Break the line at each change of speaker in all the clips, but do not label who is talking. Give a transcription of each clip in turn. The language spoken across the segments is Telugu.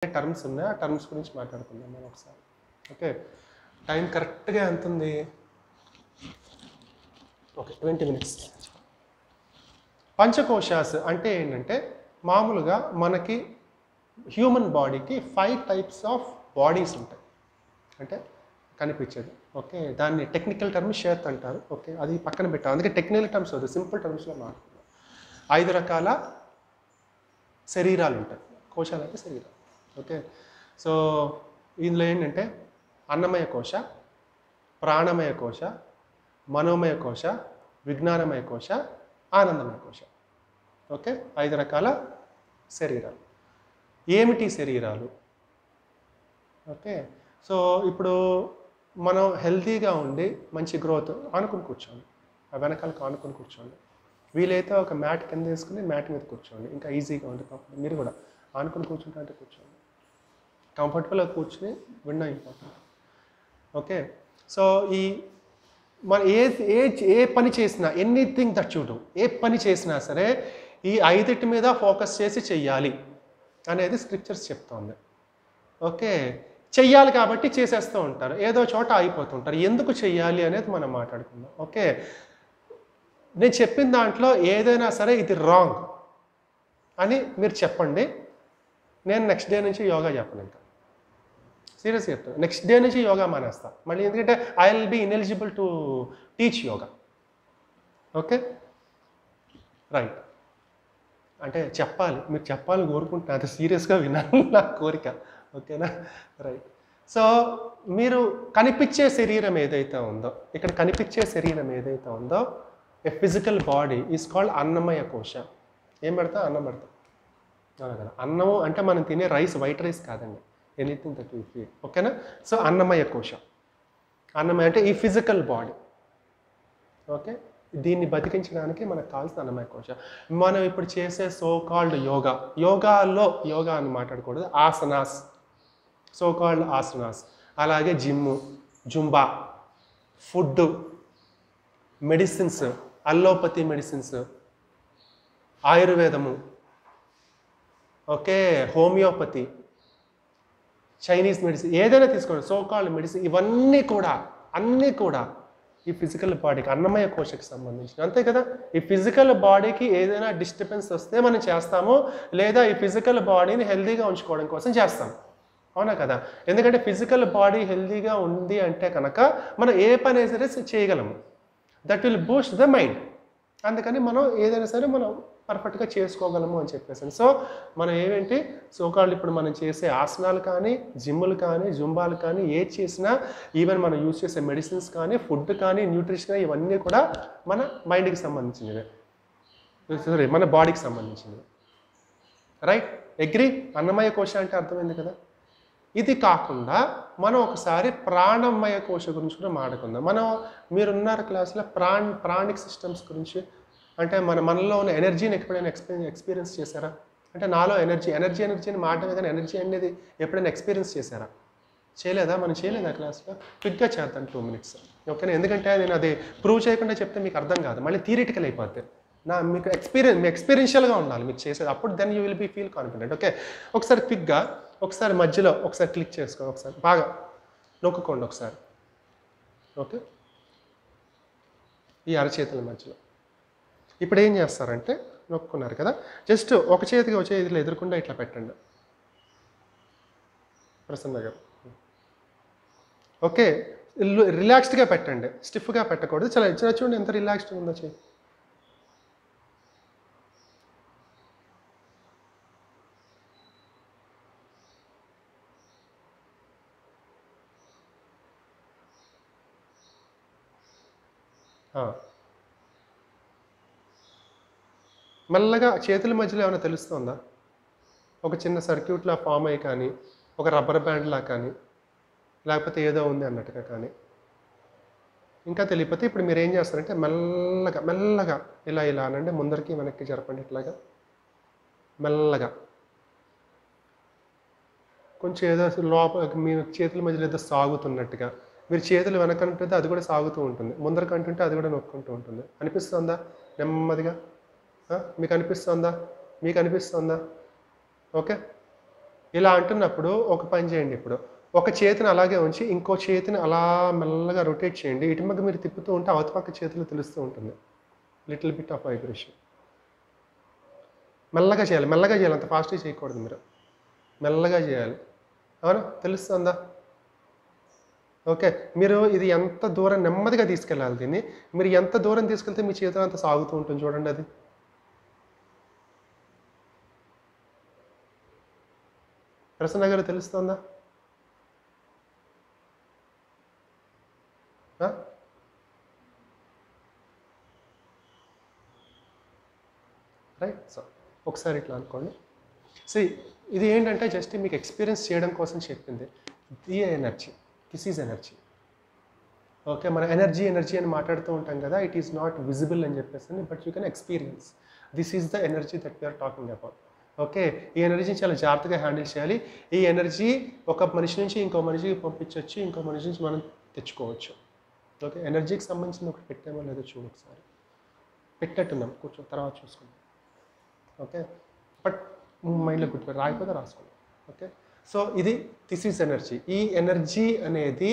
టర్మ్స్ ఉన్నాయి, ఆ టర్మ్స్ గురించి మాట్లాడుకుందాం మనం ఒకసారి. ఓకే, టైం కరెక్ట్గా ఎంత ఉంది? Okay, 20 minutes. పంచకోశాస్ అంటే ఏంటంటే మామూలుగా మనకి హ్యూమన్ బాడీకి 5 types ఆఫ్ బాడీస్ ఉంటాయి, అంటే కనిపించేది. ఓకే, దాన్ని టెక్నికల్ టర్మ్ షేత్ అంటారు. ఓకే, అది పక్కన పెట్టాం, అందుకే టెక్నికల్ టర్మ్స్ వద్దు, సింపుల్ టర్మ్స్లో మాట్లాడుతున్నాం. 5 రకాల శరీరాలు ఉంటాయి. కోశాలు అంటే శరీరాలు. ఓకే, సో ఇందులో ఏంటంటే అన్నమయ కోశ, ప్రాణమయ కోశ, మనోమయ కోశ, విజ్ఞానమయ కోశ, ఆనందమయ కోశ. ఓకే, 5 రకాల శరీరాలు. ఏమిటి శరీరాలు? ఓకే, సో ఇప్పుడు మనం హెల్తీగా ఉండి మంచి గ్రోత్ ఆనుకుని కూర్చోండి, ఆ వెనకాలకు ఆనుకుని కూర్చోండి. వీలైతే ఒక మ్యాట్ కింద వేసుకుని మ్యాట్ మీద కూర్చోండి, ఇంకా ఈజీగా ఉంటుంది. మీరు కూడా ఆనుకుని కూర్చుంటే కూర్చోండి, కంఫర్టబుల్గా కూర్చుని విండో ఇంపార్టెంట్. ఓకే, సో ఈ మన ఏ పని చేసినా, ఎనీథింగ్ దట్ యు డు, ఏ పని చేసినా సరే ఈ 5 మీద ఫోకస్ చేసి చెయ్యాలి అనేది స్క్రిప్చర్స్ చెప్తోంది. ఓకే, చెయ్యాలి కాబట్టి చేసేస్తూ ఉంటారు, ఏదో చోట ఆగిపోతుంటారు. ఎందుకు చెయ్యాలి అనేది మనం మాట్లాడుకుందాం. ఓకే, నేను చెప్పిన దాంట్లో ఏదైనా సరే ఇది రాంగ్ అని మీరు చెప్పండి, నేను నెక్స్ట్ డే నుంచి యోగా చెప్పను. ఇంకా సీరియస్ చెప్తాను, నెక్స్ట్ డే నుంచి యోగా మానేస్తా మళ్ళీ, ఎందుకంటే I will be ineligible to teach yoga. Okay, right, అంటే చెప్పాలి, మీరు చెప్పాలని కోరుకుంటున్నా, అది సీరియస్గా వినాలి నా కోరిక. ఓకేనా, రైట్. సో మీరు కనిపించే శరీరం ఏదైతే ఉందో, ఇక్కడ కనిపించే శరీరం ఏదైతే ఉందో, ఏ ఫిజికల్ బాడీ ఈజ్ కాల్డ్ అన్నమయ కోశ. ఏం పెడతా? అన్నం పెడతా కదా. అన్నము అంటే మనం తినే రైస్, వైట్ రైస్ కాదండి, ఎనీథింగ్ దట్ యూ ఫీల్. ఓకేనా, సో అన్నమయ కోశ. అన్నమయ అంటే ఈ ఫిజికల్ బాడీ. ఓకే, దీన్ని బతికించడానికి మనకు కావాల్సిన అన్నమయ కోశ. మనం ఇప్పుడు చేసే సో కాల్డ్ యోగా, యోగాలో యోగా అని మాట్లాడకూడదు, ఆసనాస్, సో కాల్డ్ ఆసనాస్, అలాగే gym, Zumba, food, medicines, allopathy medicines, ఆయుర్వేదము, ఓకే, హోమియోపతి, చైనీస్ మెడిసిన్, ఏదైనా తీసుకోండి, సో కాల్డ్ మెడిసిన్, ఇవన్నీ కూడా అన్నీ కూడా ఈ ఫిజికల్ బాడీకి, అన్నమయ కోశకి సంబంధించిన, అంతే కదా. ఈ ఫిజికల్ బాడీకి ఏదైనా డిస్టర్బెన్స్ వస్తే మనం చేస్తాము, లేదా ఈ ఫిజికల్ బాడీని హెల్తీగా ఉంచుకోవడం కోసం చేస్తాం, అవునా కదా. ఎందుకంటే ఫిజికల్ బాడీ హెల్తీగా ఉంది అంటే కనుక మనం ఏ పని సరే చేయగలము, that will Boost the mind. అందుకని మనం ఏదైనా సరే మనం పర్ఫెక్ట్గా చేసుకోగలము అని చెప్పేసి. సో మనం ఏమేంటి సోకాళ్ళు ఇప్పుడు మనం చేసే ఆసనాలు కానీ, జిమ్ములు కానీ, జుంబాలు కానీ, ఏది చేసినా, ఈవెన్ మనం యూజ్ చేసే మెడిసిన్స్ కానీ, ఫుడ్ కానీ, న్యూట్రిషన్ కానీ, ఇవన్నీ కూడా మన మైండ్కి సంబంధించినవి, సారీ మన బాడీకి సంబంధించినవి. Right, agree? అన్నమయ కోశ అంటే అర్థమైంది కదా. ఇది కాకుండా మనం ఒకసారి ప్రాణమయ కోశ గురించి కూడా మాట్లాడుకుందాం. మనం మీరున్నారు క్లాస్లో ప్రాణిక్ సిస్టమ్స్ గురించి, అంటే మనలో ఉన్న ఎనర్జీని ఎప్పుడైనా ఎక్స్పీరియన్స్ చేశారా? అంటే నాలో ఎనర్జీ అని మాట్లాడమే, కానీ ఎనర్జీ అనేది ఎప్పుడైనా ఎక్స్పీరియన్స్ చేశారా? చేయలేదా? మనం చేయలేదా క్లాస్లో? క్విక్గా చేద్దాం, 2 minutes. ఓకేనా, ఎందుకంటే నేను అది ప్రూవ్ చేయకుండా చెప్తే మీకు అర్థం కాదు, మళ్ళీ థియరిటికల్ అయిపోద్ది. మీకు ఎక్స్పీరియన్షియల్గా ఉండాలి మీరు చేసేది, అప్పుడు then you will be feel confident. Okay, ఒకసారి క్విక్గా, ఒకసారి మధ్యలో ఒకసారి క్లిక్ చేసుకో, ఒకసారి బాగా నొక్కుకోండి ఒకసారి. ఓకే, ఈ అరచేతుల మధ్యలో ఇప్పుడు ఏం చేస్తారంటే, నొక్కున్నారు కదా, జస్ట్ ఒక చేతికి వచ్చే ఇదిలో ఎదురకుండా ఇట్లా పెట్టండి ప్రసన్న గారు. ఓకే, రిలాక్స్డ్గా పెట్టండి, స్టిఫ్గా పెట్టకూడదు. చాలా చూడండి ఎంత రిలాక్స్డ్గా ఉందో చేయి. మెల్లగా చేతుల మధ్యలో ఏమైనా తెలుస్తుందా? ఒక చిన్న సర్క్యూట్లా ఫామ్ అయ్యి కానీ, ఒక రబ్బర్ బ్యాండ్లా కానీ, లేకపోతే ఏదో ఉంది అన్నట్టుగా కానీ, ఇంకా తెలియకపోతే ఇప్పుడు మీరు ఏం చేస్తారంటే మెల్లగా మెల్లగా ఇలా అనండి, ముందరికి వెనక్కి జరపండి, ఇట్లాగా మెల్లగా. కొంచెం ఏదో లోపల మీ చేతుల మధ్యలో ఏదో సాగుతున్నట్టుగా, మీరు చేతులు వెనకంటుంటే అది కూడా సాగుతూ ఉంటుంది, ముందరికి అంటుంటే అది కూడా నొక్కుంటూ ఉంటుంది. అనిపిస్తుందా? నెమ్మదిగా మీకు అనిపిస్తుందా? మీకు అనిపిస్తుందా? ఓకే, ఇలా అంటున్నప్పుడు ఒక పని చేయండి. ఇప్పుడు ఒక చేతిని అలాగే ఉంచి ఇంకో చేతిని అలా మెల్లగా రొటేట్ చేయండి. ఇటుపక్క మీరు తిప్పుతూ ఉంటే అవతపక్క చేతులు తెలుస్తూ ఉంటుంది. Little bit of vibration. మెల్లగా చేయాలి, మెల్లగా చేయాలి, అంత ఫాస్ట్గా చేయకూడదు మీరు. మెల్లగా చేయాలి. అవునా? తెలుస్తుందా? ఓకే. మీరు ఇది ఎంత దూరం నెమ్మదిగా తీసుకెళ్ళాలి దీన్ని. మీరు ఎంత దూరం తీసుకెళ్తే మీ చేతులు అంత సాగుతూ ఉంటుంది చూడండి అది. ప్రసన్న గారు తెలుస్తుందా? రైట్. సో ఒకసారి ఇట్లా అనుకోండి. సో ఇది ఏంటంటే జస్ట్ మీకు ఎక్స్పీరియన్స్ చేయడం కోసం చెప్పింది. ఇది energy, this is energy. Okay, మన ఎనర్జీ అని మాట్లాడుతూ ఉంటాం కదా, ఇట్ ఈస్ నాట్ విజిబుల్ అని చెప్పేసి, but you can experience. This is the energy that we are talking about. Okay, ఈ ఎనర్జీని చాలా జాగ్రత్తగా హ్యాండిల్ చేయాలి. ఈ ఎనర్జీ ఒక మనిషి నుంచి ఇంకో మనిషికి పంపించవచ్చు, ఇంకో మనిషి నుంచి మనం తెచ్చుకోవచ్చు. ఓకే, ఎనర్జీకి సంబంధించిన ఒకటి పెట్టామో లేదో చూడు ఒకసారి. పెట్టినట్టున్నాం, కూర్చో, తర్వాత చూసుకుందాం. ఓకే, బట్ మైండ్లో గుర్తుపెట్టి రాయిపోతే రాసుకోండి. Okay, so this is energy. ఈ ఎనర్జీ అనేది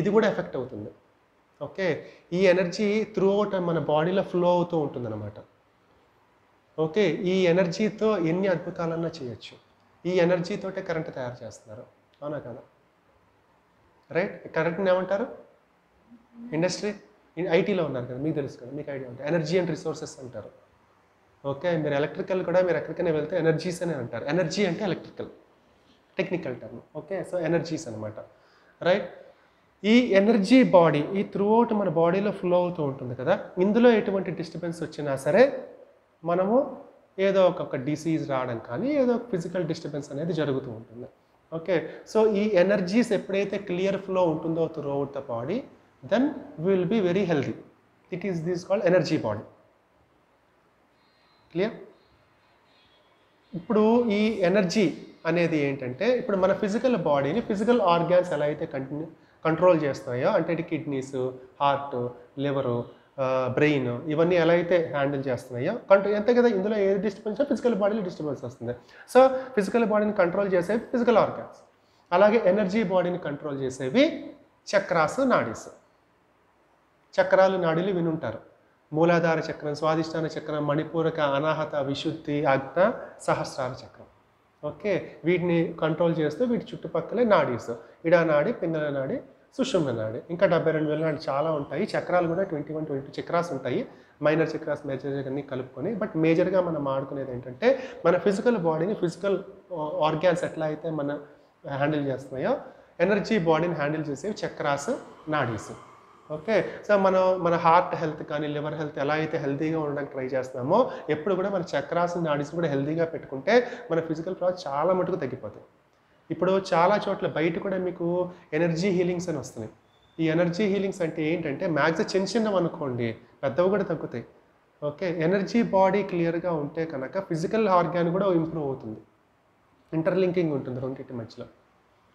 ఇది కూడా ఎఫెక్ట్ అవుతుంది. ఓకే, ఈ ఎనర్జీ త్రూ అవుట్ మన బాడీలో ఫ్లో అవుతూ ఉంటుంది అన్నమాట. ఓకే, ఈ ఎనర్జీతో ఎన్ని అద్భుతాలన్నా చేయొచ్చు. ఈ ఎనర్జీతోటే కరెంట్ తయారు చేస్తున్నారు, అవునా కదా? రైట్. కరెంట్ని ఏమంటారు? ఇండస్ట్రీ, ఐటీలో ఉన్నారు కదా, మీకు తెలుసు కదా, మీకు ఐడియా ఉంటుంది. ఎనర్జీ అండ్ రిసోర్సెస్ అంటారు. ఓకే, మీరు ఎలక్ట్రికల్ కూడా మీరు ఎక్కడికైనా వెళ్తే ఎనర్జీస్ అని అంటారు. ఎనర్జీ అంటే electrical technical term. Okay, so energies అనమాట. రైట్. ఈ ఎనర్జీ బాడీ ఈ త్రూ అవుట్ మన బాడీలో ఫ్లో అవుతూ ఉంటుంది కదా. ఇందులో ఎటువంటి డిస్టర్బెన్స్ వచ్చినా సరే మనము ఏదో ఒక డిసీజ్ రావడం కానీ ఏదో ఒక ఫిజికల్ డిస్టర్బెన్స్ అనేది జరుగుతూ ఉంటుంది. ఓకే, సో ఈ ఎనర్జీస్ ఎప్పుడైతే క్లియర్ ఫ్లో ఉంటుందో throughout the body, then will be very healthy. It is this called energy body. Clear? ఇప్పుడు ఈ ఎనర్జీ అనేది ఏంటంటే, ఇప్పుడు మన ఫిజికల్ బాడీని ఫిజికల్ ఆర్గాన్స్ ఎలా అయితే కంట్రోల్ చేస్తాయో, అంటే కిడ్నీస్, హార్ట్, లివరు, బ్రెయిన్, ఇవన్నీ ఎలా అయితే హ్యాండిల్ చేస్తున్నాయో అంతే కదా. ఇందులో ఏ డిస్టర్బెన్స్ ఫిజికల్ బాడీలో డిస్టర్బెన్స్ వస్తుంది. సో ఫిజికల్ బాడీని కంట్రోల్ చేసేవి ఫిజికల్ ఆర్గాన్స్, అలాగే ఎనర్జీ బాడీని కంట్రోల్ చేసేవి చక్రాస్, నాడీస్. చక్రాలు, నాడీలు వినుంటారు. మూలాధార చక్రం, స్వాదిష్టాన చక్రం, మణిపూరక, అనాహత, విశుద్ధి, ఆజ్ఞ, సహస్రార చక్రం. ఓకే, వీటిని కంట్రోల్ చేస్తూ వీటి చుట్టుపక్కలే నాడీస్. ఇడా నాడి, పింగళ నాడి, సుషుమ్న నాడి, ఇంకా 72,000 నాడి చాలా ఉంటాయి. చక్రాలు కూడా 21-22 చక్రాస్ ఉంటాయి. మైనర్ చక్రాస్, మేజర్ అన్ని కలుపుకొని. బట్ మేజర్గా మనం ఆడుకునేది ఏంటంటే, మన ఫిజికల్ బాడీని ఫిజికల్ ఆర్గాన్స్ ఎట్లా అయితే మన హ్యాండిల్ చేస్తున్నాయో, ఎనర్జీ బాడీని హ్యాండిల్ చేసేవి చక్రాస్, నాడీస్. ఓకే, సో మన హార్ట్ హెల్త్ కానీ లివర్ హెల్త్ ఎలా అయితే హెల్తీగా ఉండడానికి ట్రై చేస్తున్నామో, ఎప్పుడు కూడా మన చక్రాస్, నాడీస్ కూడా హెల్తీగా పెట్టుకుంటే మన ఫిజికల్ ప్రాబ్లమ్స్ చాలా మటుకు తగ్గిపోతాయి. ఇప్పుడు చాలా చోట్ల బయట కూడా మీకు ఎనర్జీ హీలింగ్స్ అని వస్తున్నాయి. ఈ ఎనర్జీ హీలింగ్స్ అంటే ఏంటంటే, మ్యాక్సిమం చిన్నవి అనుకోండి, పెద్దవి కూడా తగ్గుతాయి. ఓకే, ఎనర్జీ బాడీ క్లియర్గా ఉంటే కనుక ఫిజికల్ ఆర్గాన్ కూడా ఇంప్రూవ్ అవుతుంది. ఇంటర్లింకింగ్ ఉంటుంది రెండింటి మధ్యలో.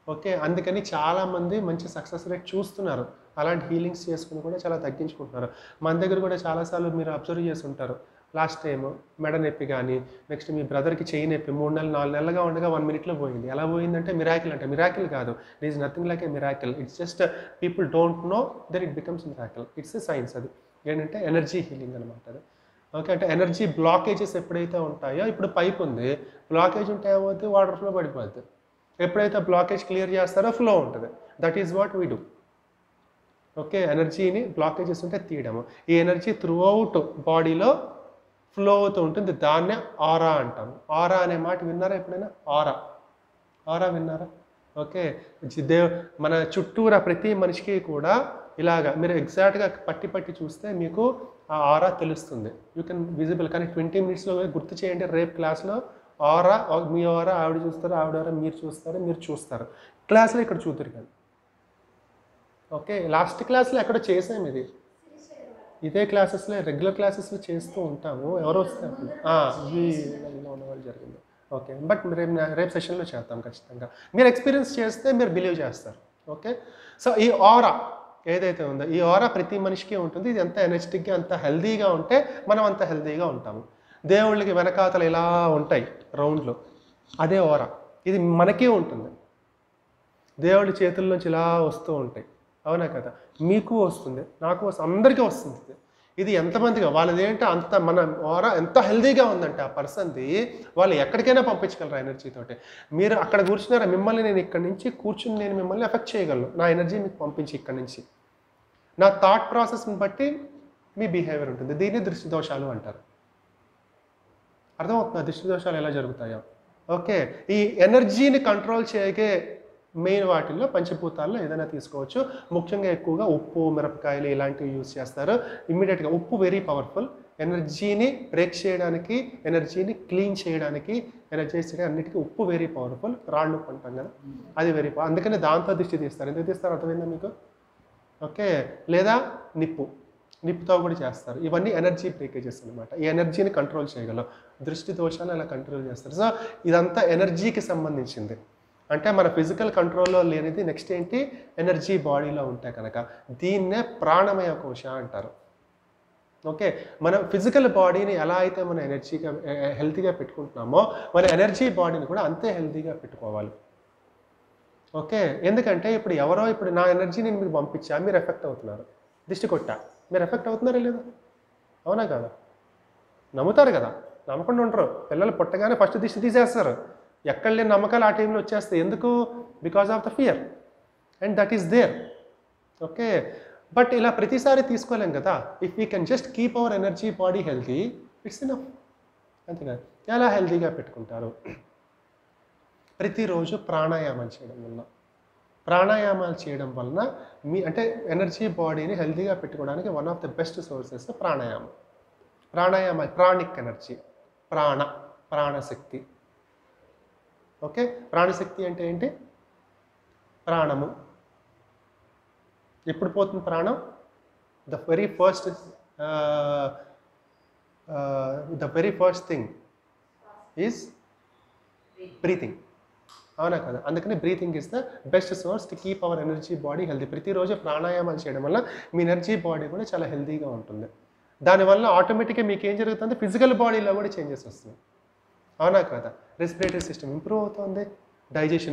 ఓకే, అందుకని చాలామంది మంచి సక్సెస్ రేట్ చూస్తున్నారు. అలాంటి హీలింగ్స్ చేసుకుని కూడా చాలా తగ్గించుకుంటున్నారు. మన దగ్గర కూడా చాలాసార్లు మీరు అబ్జర్వ్ చేసి ఉంటారు. లాస్ట్ టైం మెడ నొప్పి కానీ, నెక్స్ట్ మీ బ్రదర్కి చెయ్యి నొప్పి 3 నెలలు 4 నెలలుగా ఉండగా 1 minute పోయింది. ఎలా పోయిందంటే మిరాకిల్. అంటే మిరాకిల్ కాదు, it is nothing like a miracle. It's just people don't know that it becomes miracle. It's a science. అది ఏంటంటే ఎనర్జీ హీలింగ్ అనమాట అది. ఓకే, అంటే ఎనర్జీ బ్లాకేజెస్ ఎప్పుడైతే ఉంటాయో, ఇప్పుడు పైప్ ఉంది, బ్లాకేజ్ ఉంటే ఏమవుతుంది, వాటర్ ఫ్లో పడిపోతుంది. ఎప్పుడైతే బ్లాకేజ్ క్లియర్ చేస్తారో ఫ్లో ఉంటుంది. That is what we do. Okay, ఎనర్జీని బ్లాకేజెస్ ఉంటే తీయడము. ఈ ఎనర్జీ త్రూ అవుట్ బాడీలో ఫ్లో అవుతూ ఉంటుంది. దాన్నే ఆరా అంటాము. ఆరా అనే మాట విన్నారా ఎప్పుడైనా? ఆరా విన్నారా? ఓకే, మన చుట్టూరా ప్రతి మనిషికి కూడా ఇలాగా మీరు ఎగ్జాక్ట్గా పట్టి చూస్తే మీకు ఆ ఆరా తెలుస్తుంది. You can visible. కానీ 20 minutesలో గుర్తు చేయండి. రేపు క్లాస్లో ఆరా, మీ ఆరా ఆవిడ చూస్తారు, ఆవిడ ఆరా మీరు చూస్తారు, మీరు చూస్తారు. క్లాస్లో ఇక్కడ చూద్దరు కానీ. ఓకే, లాస్ట్ క్లాస్లో ఎక్కడ చేసాము ఇది. ఇదే క్లాసెస్లో రెగ్యులర్ క్లాసెస్లో చేస్తూ ఉంటాము. ఎవరు వస్తే ఉన్న వాళ్ళు జరిగింది. ఓకే, బట్ రేపు సెషన్లో చేస్తాం ఖచ్చితంగా. మీరు ఎక్స్పీరియన్స్ చేస్తే మీరు బిలీవ్ చేస్తారు. ఓకే, సో ఈ ఆరా ఏదైతే ఉందో, ఈ ఆరా ప్రతి మనిషికి ఉంటుంది. ఇది ఎంత ఎనర్జెటిక్గా, అంత హెల్తీగా ఉంటే మనం అంత హెల్తీగా ఉంటాము. దేవుళ్ళకి వెనకాతలు ఇలా ఉంటాయి రౌండ్లో, అదే ఆరా. ఇది మనకే ఉంటుంది. దేవుడి చేతుల్లోంచి ఇలా వస్తూ ఉంటాయి, అవునా కదా? మీకు వస్తుంది, నాకు వస్తుంది, అందరికీ వస్తుంది. ఇది ఎంతమందిగా వాళ్ళది ఏంటో అంత మన ఓరా ఎంత హెల్దీగా ఉందంటే ఆ పర్సన్ది, వాళ్ళు ఎక్కడికైనా పంపించగలరు ఎనర్జీతోటి. మీరు అక్కడ కూర్చున్నారా, మిమ్మల్ని నేను ఇక్కడి నుంచి కూర్చుని నేను మిమ్మల్ని ఎఫెక్ట్ చేయగలను, నా ఎనర్జీ మీకు పంపించి ఇక్కడి నుంచి. నా థాట్ ప్రాసెస్ని బట్టి మీ బిహేవియర్ ఉంటుంది. దీన్ని దృష్టి దోషాలు అంటారు. అర్థమవుతుందా దృష్టి దోషాలు ఎలా జరుగుతాయో? ఓకే, ఈ ఎనర్జీని కంట్రోల్ చేయగే మెయిన్ వాటిల్లో పంచభూతాల్లో ఏదైనా తీసుకోవచ్చు. ముఖ్యంగా ఎక్కువగా ఉప్పు, మిరపకాయలు ఇలాంటివి యూజ్ చేస్తారు. ఇమ్మీడియట్గా ఉప్పు వెరీ పవర్ఫుల్, ఎనర్జీని బ్రేక్ చేయడానికి, ఎనర్జీని క్లీన్ చేయడానికి, ఎనర్జీ చేయడానికి అన్నిటికీ ఉప్పు వెరీ పవర్ఫుల్. రాళ్ళు ఉప్పు అంటాం కదా, అది వెరీ పవర్. అందుకని దాంతో దిష్టి తీస్తారు. ఎందుకు తీస్తారు అర్థమైందా మీకు? ఓకే, లేదా నిప్పుతో కూడా చేస్తారు. ఇవన్నీ ఎనర్జీ బ్రేకేజెస్ అనమాట. ఈ ఎనర్జీని కంట్రోల్ చేయగలం. దృష్టి దోషాలు అలా కంట్రోల్ చేస్తారు. సో ఇదంతా ఎనర్జీకి సంబంధించింది. అంటే మన ఫిజికల్ కంట్రోల్లో లేనిది నెక్స్ట్ ఏంటి, ఎనర్జీ బాడీలో ఉంటాయి కనుక దీన్నే ప్రాణమయ కోశ అంటారు. ఓకే, మన ఫిజికల్ బాడీని ఎలా అయితే మన ఎనర్జీగా హెల్తీగా పెట్టుకుంటున్నామో మన ఎనర్జీ బాడీని కూడా అంతే హెల్తీగా పెట్టుకోవాలి. ఓకే, ఎందుకంటే ఇప్పుడు నా ఎనర్జీని మీకు పంపించా, మీరు ఎఫెక్ట్ అవుతున్నారు. దిష్టి కొట్టా, మీరు ఎఫెక్ట్ అవుతున్నారా లేదా? అవునా కదా? నమ్ముతారు కదా, నమ్మకుండా ఉంటారు. పిల్లలు పుట్టగానే ఫస్ట్ దిష్టి తీసేస్తారు. ఎక్కడ లేని నమ్మకాలు ఆ టైంలో వచ్చేస్తాయి. ఎందుకు? Because of the fear, and that is there. Okay, but ఇలా ప్రతిసారి తీసుకోలేం కదా. If we can just keep our energy body healthy, it's enough. అంతేగా? ఎలా హెల్తీగా పెట్టుకుంటారు? ప్రతిరోజు ప్రాణాయామం చేయడం వలన అంటే ఎనర్జీ బాడీని హెల్తీగా పెట్టుకోవడానికి one of the best sources pranayama. Pranic energy, ప్రాణశక్తి. ఓకే, ప్రాణశక్తి అంటే ఏంటి? ప్రాణము. ఎప్పుడు పోతుంది ప్రాణం? The very first thing is breathing. అవునా కదా? అందుకని breathing is the best source to keep our energy body healthy. ప్రతిరోజు ప్రాణాయామాలు చేయడం వల్ల మీ ఎనర్జీ బాడీ కూడా చాలా హెల్తీగా ఉంటుంది. దానివల్ల ఆటోమేటిక్గా మీకు ఏం జరుగుతుంది, ఫిజికల్ బాడీలో కూడా చేంజెస్ వస్తుంది. అవునా కదా? రెస్పిరేటరీ సిస్టమ్ ఇంప్రూవ్ అవుతుంది,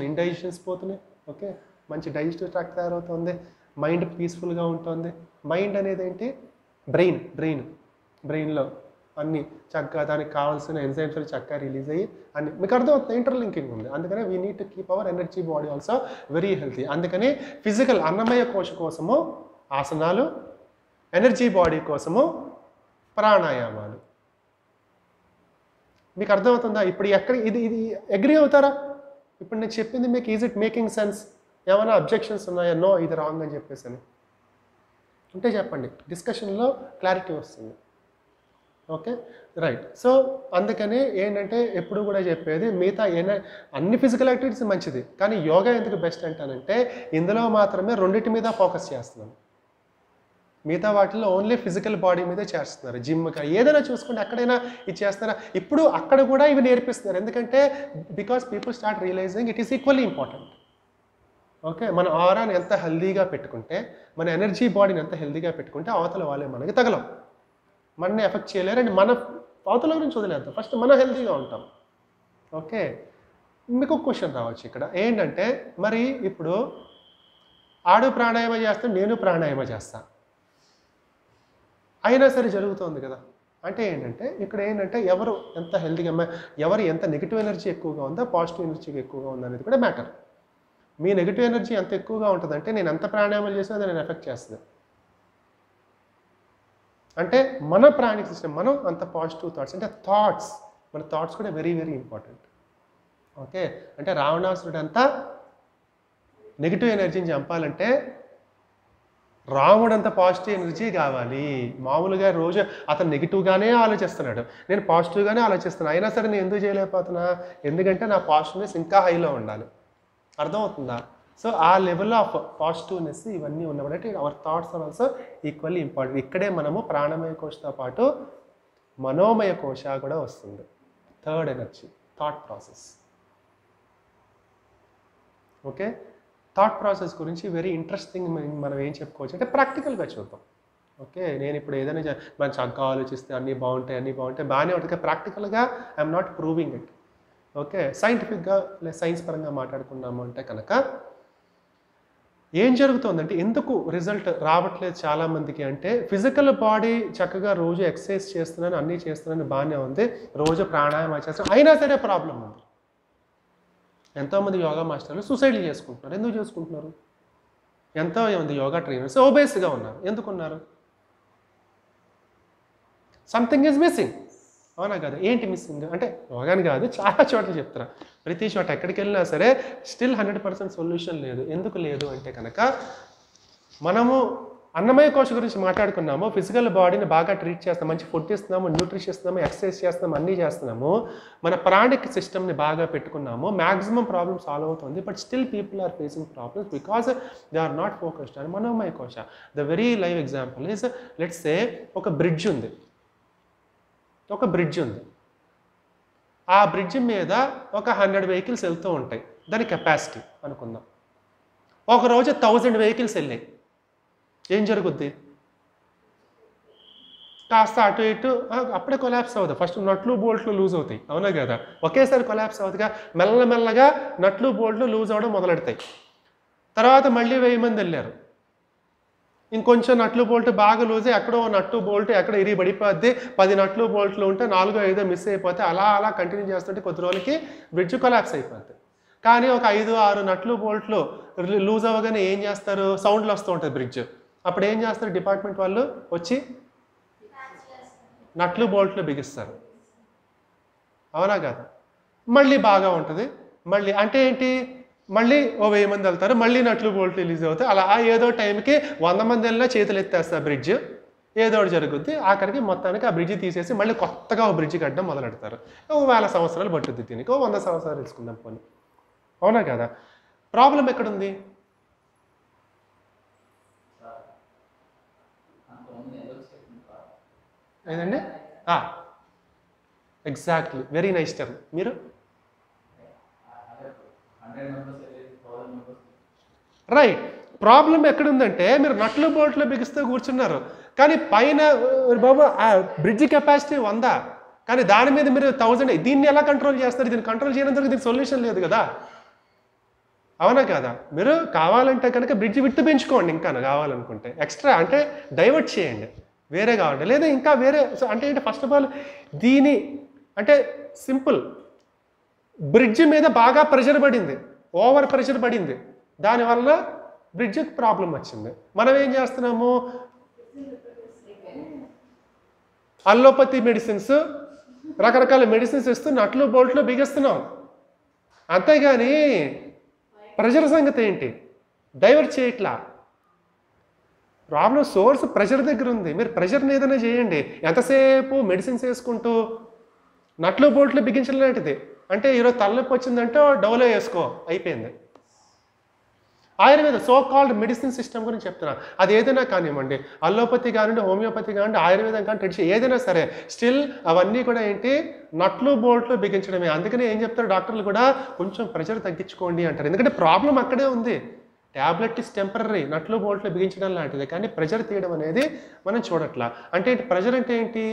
ఇండైజెషన్స్ పోతున్నాయి. ఓకే, మంచి డైజెస్టివ్ ట్రాక్ట్ తయారవుతుంది, మైండ్ పీస్ఫుల్గా ఉంటుంది. మైండ్ అనేది ఏంటి? బ్రెయిన్లో అన్నీ చక్కగా దానికి కావాల్సిన ఎంజైమ్స్ చక్కగా రిలీజ్ అయ్యి అన్ని మీకు అర్థమవుతుంది, ఇంటర్లింకింగ్ ఉంది. అందుకనే we need to keep our energy body also very healthy. అందుకని ఫిజికల్ అన్నమయ కోశ కోసము ఆసనాలు, ఎనర్జీ బాడీ కోసము ప్రాణాయామాలు. మీకు అర్థమవుతుందా? ఇప్పుడు ఇది అగ్రీ అవుతారా? ఇప్పుడు నేను చెప్పింది మీకు ఈజ్ ఇట్ మేకింగ్ సెన్స్? ఏమైనా అబ్జెక్షన్స్ ఉన్నాయా? నో, ఇది రాంగ్ అని చెప్పేసి ఉంటే చెప్పండి, డిస్కషన్లో క్లారిటీ వస్తుంది. Okay, right. సో అందుకని ఏంటంటే ఎప్పుడు కూడా చెప్పేది మిగతా అన్ని ఫిజికల్ యాక్టివిటీస్ మంచిది, కానీ యోగా ఎందుకు బెస్ట్ అంటానంటే ఇందులో మాత్రమే రెండింటి మీద ఫోకస్ చేస్తున్నాను. మిగతా వాటిల్లో ఓన్లీ ఫిజికల్ బాడీ మీదే చేస్తున్నారు. జిమ్గా ఏదైనా చూసుకుంటే ఎక్కడైనా ఇది చేస్తున్నారా? ఇప్పుడు అక్కడ కూడా ఇవి నేర్పిస్తున్నారు. ఎందుకంటే because people start realising it is equally important. Okay, మన ఆరాని ఎంత హెల్దీగా పెట్టుకుంటే, మన ఎనర్జీ బాడీని ఎంత హెల్దీగా పెట్టుకుంటే అవతల వాళ్ళే మనకి తగలం, మనని ఎఫెక్ట్ చేయలేరు. అండ్ మన అవతల గురించి వదిలేద్దాం, ఫస్ట్ మనం హెల్దీగా ఉంటాం. ఓకే, మీకు ఒక క్వశ్చన్ రావచ్చు ఇక్కడ ఏంటంటే, మరి ఇప్పుడు ఆడు ప్రాణాయామ చేస్తాను, నేను ప్రాణాయామ చేస్తాను, అయినా సరే జరుగుతోంది కదా. అంటే ఏంటంటే ఇక్కడ ఏంటంటే ఎవరు ఎంత హెల్తీగా, ఎవరు ఎంత నెగిటివ్ ఎనర్జీ ఎక్కువగా ఉందా, పాజిటివ్ ఎనర్జీ ఎక్కువగా ఉందా అనేది కూడా మ్యాటర్. మీ నెగిటివ్ ఎనర్జీ ఎంత ఎక్కువగా ఉంటుందంటే నేను ఎంత ప్రాణాయామాలు చేసినా అది నేను ఎఫెక్ట్ చేస్తుంది. అంటే మన ప్రాణిక్ సిస్టమ్, మనం అంత పాజిటివ్ థాట్స్, అంటే మన థాట్స్ కూడా వెరీ వెరీ ఇంపార్టెంట్. ఓకే, అంటే రావణాసురుడు అంతా నెగిటివ్ ఎనర్జీని చంపాలంటే రాముడు అంత పాజిటివ్ ఎనర్జీ కావాలి. మామూలుగా రోజు అతను నెగిటివ్గానే ఆలోచిస్తున్నాడు, నేను పాజిటివ్గానే ఆలోచిస్తున్నాను, అయినా సరే నేను ఎందుకు చేయలేకపోతున్నా? ఎందుకంటే నా పాజిటివ్నెస్ ఇంకా హైలో ఉండాలి. అర్థమవుతుందా? సో ఆ లెవెల్ ఆఫ్ పాజిటివ్నెస్ ఇవన్నీ ఉన్నప్పుడు our thoughts are also equally important. ఇక్కడే మనము ప్రాణమయ కోశతో పాటు మనోమయ కోశ కూడా వస్తుంది. Third energy, thought process. Okay, thought process గురించి వెరీ ఇంట్రెస్టింగ్ మనం ఏం చెప్పుకోవచ్చు అంటే ప్రాక్టికల్గా చూద్దాం. ఓకే, నేను ఇప్పుడు ఏదైనా మనం చక్కగా ఆలోచిస్తే అన్నీ బాగుంటాయి బాగానే ఉంటుంది. ప్రాక్టికల్గా I'm not proving it. Okay, సైంటిఫిక్గా సైన్స్ పరంగా మాట్లాడుకున్నాము అంటే కనుక ఏం జరుగుతుందంటే ఎందుకు రిజల్ట్ రావట్లేదు చాలామందికి అంటే ఫిజికల్ బాడీ చక్కగా రోజు ఎక్సర్సైజ్ చేస్తున్నాను, అన్నీ చేస్తున్నాను, బాగానే ఉంది, రోజు ప్రాణాయామం చేస్తున్నాను, అయినా సరే ప్రాబ్లం ఉంది. ఎంతోమంది యోగా మాస్టర్లు సూసైడ్లు చేసుకుంటున్నారు. ఎందుకు చేసుకుంటున్నారు? ఎంతోమంది యోగా ట్రైనర్స్ ఓబేస్గా ఉన్నారు. ఎందుకున్నారు? Something is missing. అవునా కదా? ఏంటి మిస్సింగ్ అంటే యోగాని కాదు, చాలా చోట్ల చెప్తారా, ప్రతి చోట ఎక్కడికి వెళ్ళినా సరే స్టిల్ 100% సొల్యూషన్ లేదు. ఎందుకు లేదు అంటే కనుక మనము అన్నమయ కోశ గురించి మాట్లాడుకున్నాము, ఫిజికల్ బాడీని బాగా ట్రీట్ చేస్తాం, మంచి ఫుడ్ ఇస్తున్నాము, న్యూట్రిషన్ ఇస్తున్నాము, ఎక్సర్సైజ్ చేస్తున్నాము, అన్నీ చేస్తున్నాము, మన ప్రాణిక్ సిస్టమ్ని బాగా పెట్టుకున్నాము, మ్యాక్సిమం ప్రాబ్లమ్ సాల్వ్ అవుతుంది. But still people are facing problems because they are not focused on మనోమయ కోశ. The very live example is let's say ఒక బ్రిడ్జ్ ఉంది. ఆ బ్రిడ్జ్ మీద ఒక 100 వెహికల్స్ వెళ్తూ ఉంటాయి. దాని కెపాసిటీ అనుకుందాం. ఒకరోజు 1000 వెహికల్స్ వెళ్ళాయి. ఏం జరుగుద్ది? కాస్త అటు ఇటు అప్పుడే కొలాప్స్ అవుతుంది. ఫస్ట్ నట్లు బోల్ట్లు లూజ్ అవుతాయి. అవునా కదా? ఒకేసారి కొలాప్స్ అవుతుందిగా, మెల్లమెల్లగా నట్లు బోల్ట్లు లూజ్ అవ్వడం మొదలెడతాయి. తర్వాత మళ్ళీ 1000 మంది వెళ్ళారు. ఇంకొంచెం నట్లు బోల్ట్ బాగా లూజ్ అయ్యి ఎక్కడో నట్టు బోల్ట్ ఎక్కడ ఇరిగి పడిపోద్ది, 10 నట్లు బోల్ట్లు ఉంటే 4-5 మిస్ అయిపోతే అలా కంటిన్యూ చేస్తుంటే కొద్ది రోజులకి బ్రిడ్జ్ కొలాప్స్ అయిపోద్ది. కానీ ఒక 5-6 నట్లు బోల్ట్లు లూజ్ అవ్వగానే ఏం చేస్తారు? సౌండ్లు వస్తూ ఉంటుంది బ్రిడ్జ్. అప్పుడు ఏం చేస్తారు? డిపార్ట్మెంట్ వాళ్ళు వచ్చి నట్లు బోల్ట్లు బిగిస్తారు. అవునా కదా? మళ్ళీ బాగా ఉంటుంది. మళ్ళీ అంటే ఏంటి? మళ్ళీ 1000 మంది వెళ్తారు, మళ్ళీ నట్లు బోల్ట్లు రిలీజ్ అవుతాయి. అలా ఏదో టైంకి 100 మంది వెళ్ళినా చేతులు ఎత్తేస్తారు బ్రిడ్జ్, ఏదో ఒకటి జరుగుద్ది. ఆఖరికి మొత్తానికి ఆ బ్రిడ్జ్ తీసేసి మళ్ళీ కొత్తగా ఒక బ్రిడ్జ్ కట్టడం మొదలెడతారు. 1000 సంవత్సరాలు పట్టుద్ది దీనికి, 100 సంవత్సరాలు తీసుకుందాం పోనీ. అవునా కదా? ప్రాబ్లం ఎక్కడుంది? ఏదండి? Exactly, very nice term. మీరు రైట్. ప్రాబ్లం ఎక్కడుందంటే మీరు నట్లు బోల్ట్లో బిగిస్తూ కూర్చున్నారు, కానీ పైన బాబు ఆ బ్రిడ్జ్ కెపాసిటీ 100, కానీ దాని మీద మీరు 1000. దీన్ని ఎలా కంట్రోల్ చేస్తారు? దీన్ని కంట్రోల్ చేయనందుకు దీనికి సొల్యూషన్ లేదు కదా. అవునా కదా? మీరు కావాలంటే కనుక బ్రిడ్జ్ విడ్త్ పెంచుకోండి, ఇంకా కావాలనుకుంటే ఎక్స్ట్రా అంటే డైవర్ట్ చేయండి, వేరే కావాలంటే, లేదా ఇంకా వేరే. సో అంటే ఏంటి? ఫస్ట్ ఆఫ్ ఆల్ దీని అంటే సింపుల్, బ్రిడ్జ్ మీద బాగా ప్రెషర్ పడింది, ఓవర్ ప్రెషర్ పడింది, దానివల్ల బ్రిడ్జ్కి ప్రాబ్లం వచ్చింది. మనం ఏం చేస్తున్నాము? అల్లోపతి మెడిసిన్స్, రకరకాల మెడిసిన్స్ ఇస్తూ నట్లు బోల్ట్లో బిగిస్తున్నాం. అంతేగాని ప్రెషర్ సంగతి ఏంటి? డైవర్ట్ చేయట్లా. ప్రాబ్లం సోర్స్ ప్రెషర్ దగ్గర ఉంది. మీరు ప్రెషర్ని ఏదైనా చేయండి. ఎంతసేపు మెడిసిన్స్ వేసుకుంటూ నట్లు బోల్ట్లు బిగించలేంటిది. అంటే ఈరోజు తలనొప్పి వచ్చిందంటే డోలో వేసుకో, అయిపోయింది. Ayurveda so called medicine system గురించి చెప్తున్నా. అది ఏదైనా కానివ్వండి, అల్లోపతి కానివ్వండి, హోమియోపతి కానివ్వండి, ఆయుర్వేదం కానీ ట్రెడిషన్ ఏదైనా సరే, స్టిల్ అవన్నీ కూడా ఏంటి? నట్లు బోల్ట్లు బిగించడమే. అందుకని ఏం చెప్తారు డాక్టర్లు కూడా? కొంచెం ప్రెషర్ తగ్గించుకోండి అంటారు. ఎందుకంటే ప్రాబ్లం అక్కడే ఉంది. ట్యాబ్లెట్ ఇస్ టెంపరీ, నట్లు బోల్ట్లు బిగించడం లాంటిది, కానీ ప్రెషర్ తీయడం అనేది మనం చూడట్లా. అంటే ఏంటి ప్రెషర్ అంటే ఏంటి?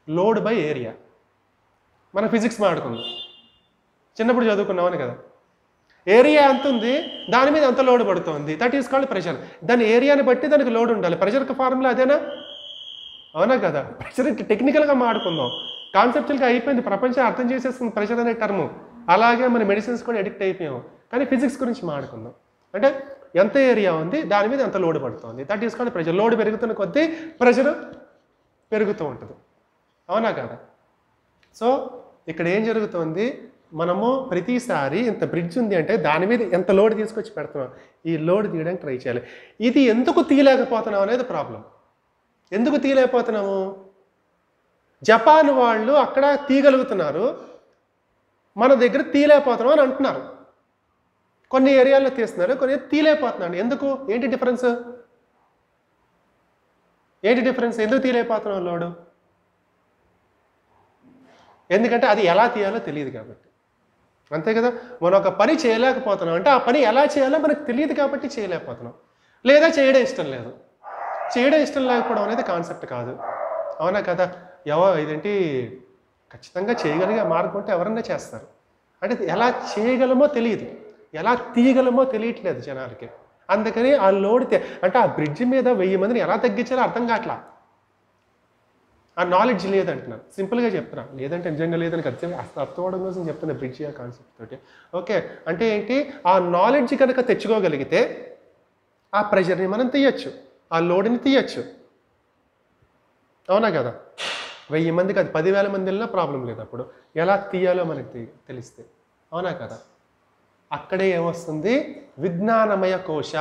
Load by area. మనం ఫిజిక్స్ మాట్లాడుకుందాం, చిన్నప్పుడు చదువుకున్నామని కదా. ఏరియా ఎంత ఉంది, దాని మీద ఎంత లోడ్ పడుతుంది, దట్ ఈస్ కాల్డ్ ప్రెషర్. దాని ఏరియాని బట్టి దానికి లోడ్ ఉండాలి. ప్రెషర్కి ఫార్ములా అదేనా? అవునా కదా? ప్రెషర్ టెక్నికల్గా మాట్లాడుకుందాం, కాన్సెప్చువల్గా అయిపోయింది, ప్రపంచం అర్థం చేసేస్తుంది ప్రెషర్ అనే టర్ము. అలాగే మన మెడిసిన్స్ కూడా అడిక్ట్ అయిపోయాము. కానీ ఫిజిక్స్ గురించి మాట్లాడుకుందాం. అంటే ఎంత ఏరియా ఉంది, దాని మీద ఎంత లోడ్ పడుతుంది, that is called pressure. Load పెరుగుతున్న కొద్దీ ప్రెషర్ పెరుగుతూ ఉంటుంది. అవునా కదా? సో ఇక్కడ ఏం జరుగుతుంది? మనము ప్రతిసారి ఇంత బ్రిడ్జ్ ఉంది అంటే దాని మీద ఎంత లోడ్ తీసుకొచ్చి పెడుతున్నాం, ఈ లోడ్ తీయడానికి ట్రై చేయాలి. ఇది ఎందుకు తీయలేకపోతున్నాం అనేది ప్రాబ్లం. ఎందుకు తీయలేకపోతున్నాము? జపాన్ వాళ్ళు అక్కడ తీయగలుగుతున్నారు, మన దగ్గర తీయలేకపోతున్నాం అని అంటున్నారు. కొన్ని ఏరియాల్లో తీస్తున్నారు, కొన్ని తీయలేకపోతున్నాడు. ఎందుకు? ఏంటి డిఫరెన్స్? ఎందుకు తీయలేకపోతున్నాం లోడు? ఎందుకంటే అది ఎలా తీయాలో తెలియదు కాబట్టి. అంతే కదా? మనం ఒక పని చేయలేకపోతున్నాం అంటే ఆ పని ఎలా చేయాలో మనకు తెలియదు కాబట్టి చేయలేకపోతున్నాం, లేదా చేయడం ఇష్టం లేదు. చేయడం ఇష్టం లేకపోవడం అనేది కాన్సెప్ట్ కాదు. అవునా కదా? ఇదేంటి ఖచ్చితంగా చేయగలిగే మార్గం ఉంటే ఎవరన్నా చేస్తారు. అంటే ఎలా చేయగలమో తెలియదు, ఎలా తీయగలమో తెలియట్లేదు జనాలకి. అందుకని ఆ లోడ్ అంటే ఆ బ్రిడ్జ్ మీద 1000 మందిని ఎలా తగ్గించాలో అర్థం కావట్లా. ఆ నాలెడ్జ్ లేదంటున్నాను, సింపుల్గా చెప్తున్నా. లేదంటే నిజంగా లేదని ఖచ్చితంగా అర్థం అవడం కోసం చెప్తున్నా బ్రిడ్జ్ ఆ కాన్సెప్ట్ తోటి. ఓకే, అంటే ఏంటి, ఆ నాలెడ్జ్ కనుక తెచ్చుకోగలిగితే ఆ ప్రెషర్ని మనం తీయచ్చు, ఆ లోడ్ని తీయచ్చు. అవునా కదా? 1000 మంది కాదు, 10,000 మంది వెళ్ళినా ప్రాబ్లం లేదు. అప్పుడు ఎలా తీయాలో మనకి తెలిస్తే. అవునా కదా? అక్కడే ఏమొస్తుంది, విజ్ఞానమయ కోశ,